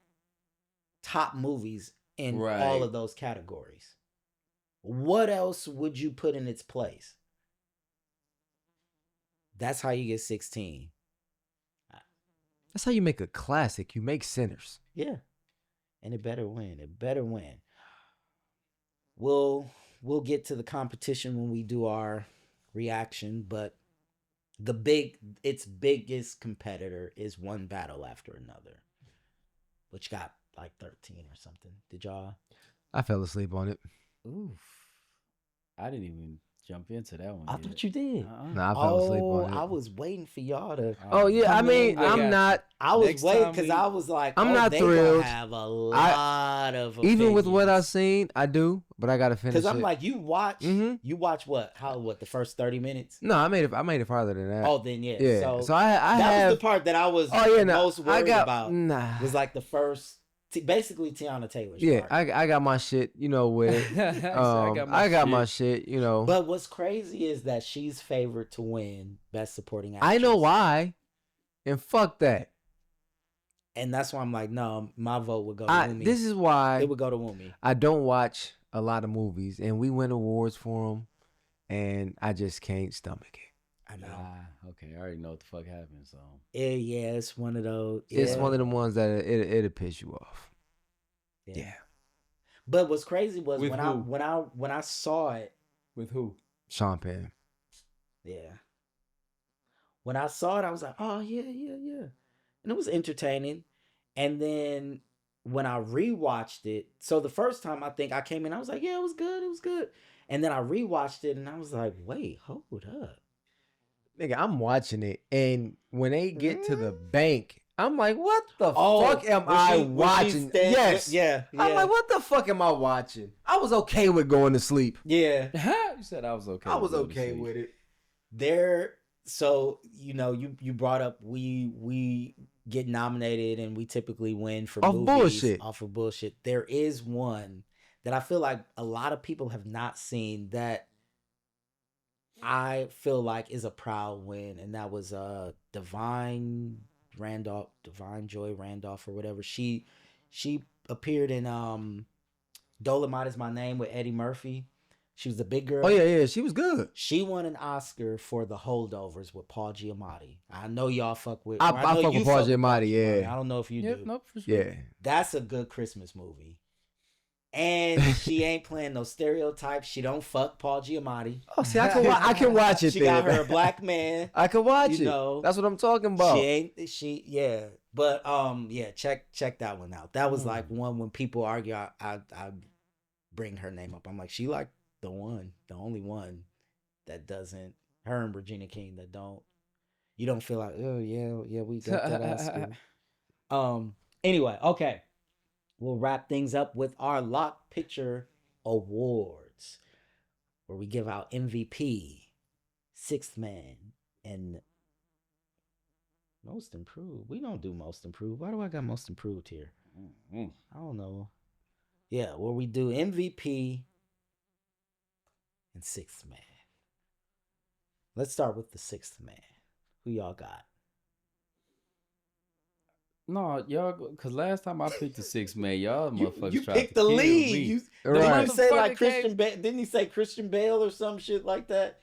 top movies in all Right. of those categories. What else would you put in its place? That's how you get 16. That's how you make a classic. You make sinners. Yeah. And it better win. It better win. We'll get to the competition when we do our reaction, but its biggest competitor is One Battle After Another, which got like 13 or something. Did y'all? I fell asleep on it. Oof. I didn't even jump into that one. I yet. thought you did. Nah, I fell asleep on it. I was waiting for y'all to. Oh yeah, I Come mean, in. I got I'm you. not. I was Next waiting time because we- I was like, I'm oh, not they thrilled. gonna have a lot of. Even with what I've opinions. seen, I do, but I gotta finish it. Because I'm like, you watch what? What the first 30 minutes? no, I made it farther than that. Oh, then yeah. yeah. So I that have. was the part that I was Oh yeah, no, most worried I got, about. Nah. Was like the first, basically Tiana Taylor's Yeah, part. I got my shit, with it. I got my shit, But what's crazy is that she's favored to win Best Supporting Actress. I know why, and fuck that. And that's why I'm like, no, my vote would go to Wumi. This is why It would go to Wumi. I don't watch a lot of movies, and we win awards for them, and I just can't stomach it. I know. Okay, I already know what the fuck happened. So Yeah, it's one of those. It's yeah. one of the ones that it'll piss you off. Yeah. But what's crazy was With when who? I saw it. with who? Sean Penn. Yeah. When I saw it, I was like, oh yeah. And it was entertaining. And then when I rewatched it, so the first time I think I came in, I was like, yeah, it was good. And then I rewatched it and I was like, wait, hold up. Nigga, I'm watching it, and when they get to the bank, I'm like, what the fuck am I watching? Yes. Yeah. I'm like, what the fuck am I watching? I was okay with going to sleep. Yeah. You said I was okay. I was okay with it. So you brought up we get nominated and we typically win for Off movies bullshit. off of bullshit. There is one that I feel like a lot of people have not seen that I feel like is a proud win, and that was Divine Joy Randolph or whatever. She appeared in Dolomite Is My Name with Eddie Murphy. She was the big girl. Oh yeah, she was good. She won an Oscar for The Holdovers with Paul Giamatti. I know y'all fuck with. I know fuck you with Paul Giamatti, yeah. I don't know if you do. Nope, for sure. Yeah. That's a good Christmas movie. And she ain't playing no stereotypes. She don't fuck Paul Giamatti. Oh, see, I can watch it. She then. got her a black man. I can watch You it. know. That's what I'm talking about. Yeah. But check that one out. That was like one when people argue. I bring her name up. I'm like, she like the only one that doesn't. Her and Regina King that don't. You don't feel like, oh yeah, we got that Oscar. Anyway, okay. We'll wrap things up with our Lock Picture Awards, where we give out MVP, Sixth Man, and Most Improved. We don't do Most Improved. Why do I got Most Improved here? I don't know. Yeah, where we do MVP and Sixth Man. Let's start with the sixth man. Who y'all got? No, y'all, because last time I picked the six man, y'all motherfuckers You tried picked to the kill lead. me. Right. Didn't you say like Motherfucker Christian Bale? Didn't he say Christian Bale or some shit like that?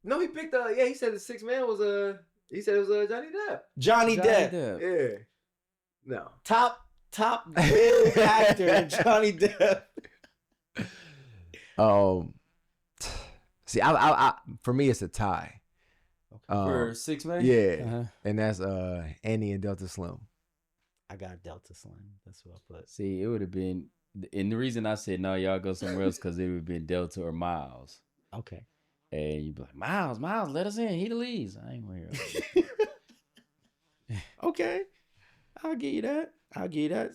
No, he picked. He said the sixth man was He said it was Johnny Depp. Johnny Depp. Yeah. No. Top Bill actor, Johnny Depp. See, I for me it's a tie. For six man? Yeah. And that's Annie and Delta Slim. I got Delta Slim. That's what I put. See, it would have been, and the reason I said no, y'all go somewhere else, because it would have been Delta or Miles. Okay. And you'd be like, Miles, let us in. He the leads. I ain't here. Okay. I'll give you that.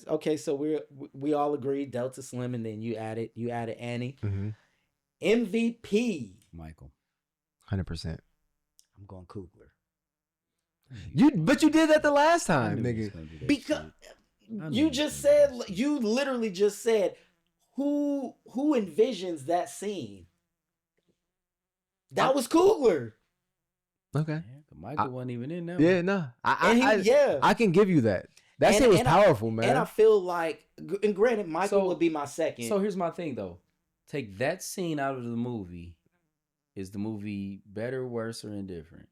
Okay, so we all agree Delta Slim, and then you added Annie. Mm-hmm. MVP. Michael. 100%. I'm going Coogler. But you did that the last time, nigga. Because you literally just said who envisions that scene. That was Coogler. Okay. Yeah, Michael wasn't even in there. Yeah, no. I can give you that. That shit was powerful, man. And I feel like, and granted, Michael would be my second. So here's my thing, though. Take that scene out of the movie. Is the movie better, worse, or indifferent?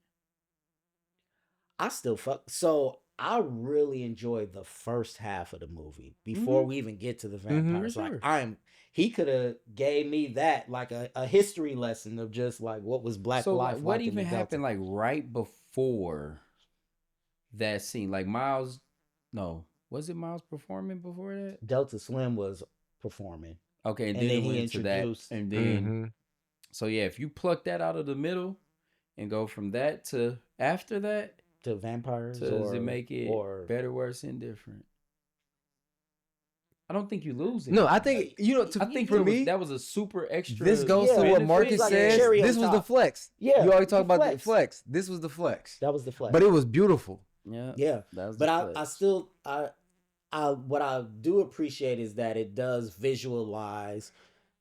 I still fuck. So I really enjoyed the first half of the movie before we even get to the vampires. Sure. Like he could have gave me that like a history lesson of just like what was Black life. What even happened like right before that scene? Like Miles, no, was it Miles performing before that? Delta Slim was performing. Okay, and then he introduced that, and then so yeah, if you pluck that out of the middle and go from that to after that to vampires, does it make it better, worse, indifferent? I don't think you lose it. No, I think I think for me that was a super extra. This goes to what Marques like said. This was the flex. Yeah, you always talk about the flex. This was the flex. That was the flex. But it was beautiful. Yeah. But I still what I do appreciate is that it does visualize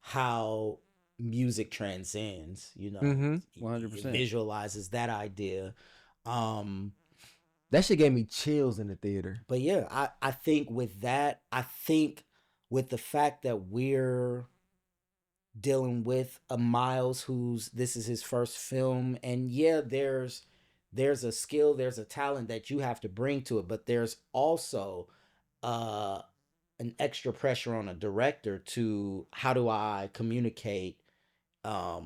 how music transcends. 100%. It visualizes that idea. That shit gave me chills in the theater. But yeah, I think with that, with the fact that we're dealing with a Miles this is his first film, and yeah, there's a skill, there's a talent that you have to bring to it, but there's also an extra pressure on a director to how do I communicate my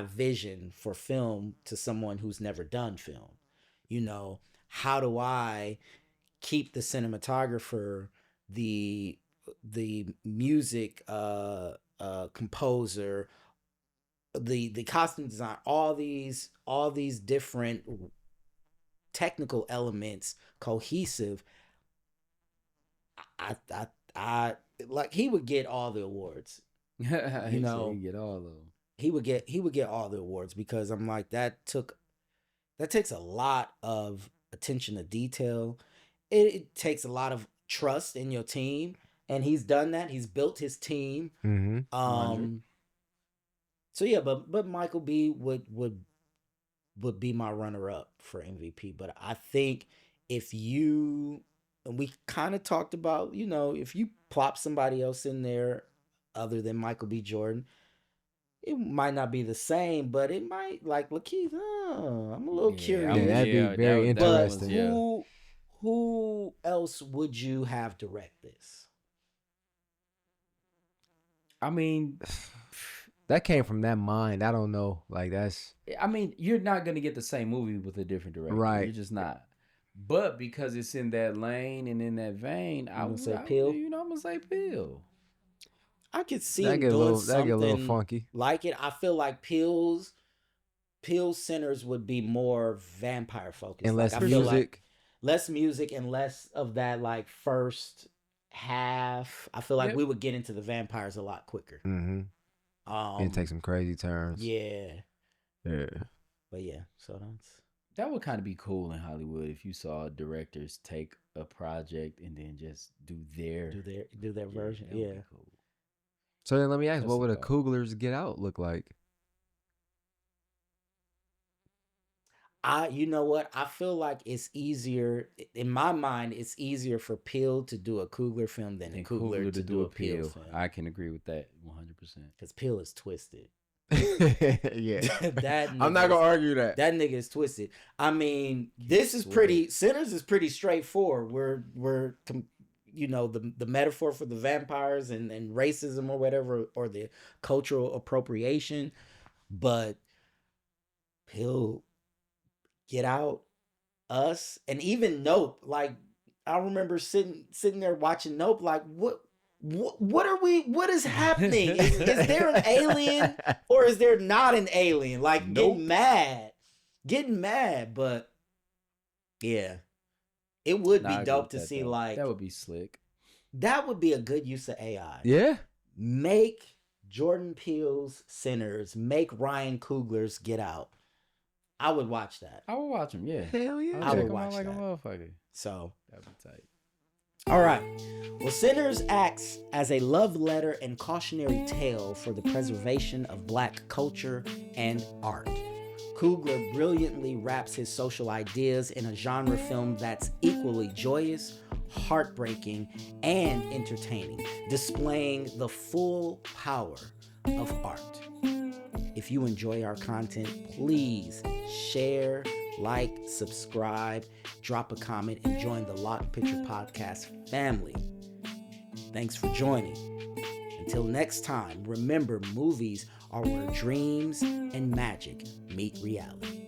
vision for film to someone who's never done film. How do I keep the cinematographer, the music composer, the costume design, all these different technical elements cohesive. I like he would get all the awards. He'd get all of them. He would get all the awards because I'm like that takes a lot of attention to detail. It takes a lot of trust in your team, and he's done that. He's built his team. So yeah, but Michael B would be my runner up for MVP. But I think and we kind of talked about, if you plop somebody else in there other than Michael B. Jordan, it might not be the same, but it might, like Lakeith, I'm a little curious. Yeah, that'd be very interesting. But who else would you have direct this? I mean, that came from that mind. I don't know. Like you're not going to get the same movie with a different director. Right. You're just not. But because it's in that lane and in that vein, I'm going to say Peele. I'm going to say Peele. I could see him doing something a little funky. Like it. I feel like Peele's centers would be more vampire focused. And less music and less of that like first half. I feel like we would get into the vampires a lot quicker. And take some crazy turns. Yeah. Yeah. But yeah, so that would kind of be cool in Hollywood if you saw directors take a project and then just do their version. Yeah. Cool. So then let me ask, what would a Coogler's Get Out look like? You know what? I feel like it's easier in my mind. It's easier for Peele to do a Coogler film than a And Coogler to do a Peele film. I can agree with that 100%. Because Peele is twisted. Yeah. That I'm not gonna argue that. That nigga is twisted. I mean, this is pretty. Sinners is pretty straightforward. We're you know, the metaphor for the vampires and racism or whatever, or the cultural appropriation, but Peele, Get Out, Us, and even Nope. Like, I remember sitting there watching Nope. Like, what are we? What is happening? Is there an alien or is there not an alien? Like, getting mad. But yeah, it would be dope to see. Like, that would be slick. That would be a good use of AI. Yeah. Make Jordan Peele's Sinners. Make Ryan Coogler's Get Out. I would watch that. I would watch him, yeah. Hell yeah. I would watch like that. a motherfucker. So, That'd be tight. all right. Well, Sinners acts as a love letter and cautionary tale for the preservation of Black culture and art. Coogler brilliantly wraps his social ideas in a genre film that's equally joyous, heartbreaking, and entertaining, displaying the full power of art. If you enjoy our content, please share, like, subscribe, drop a comment, and join the Lock Picture Podcast family. Thanks for joining. Until next time, remember, movies are where dreams and magic meet reality.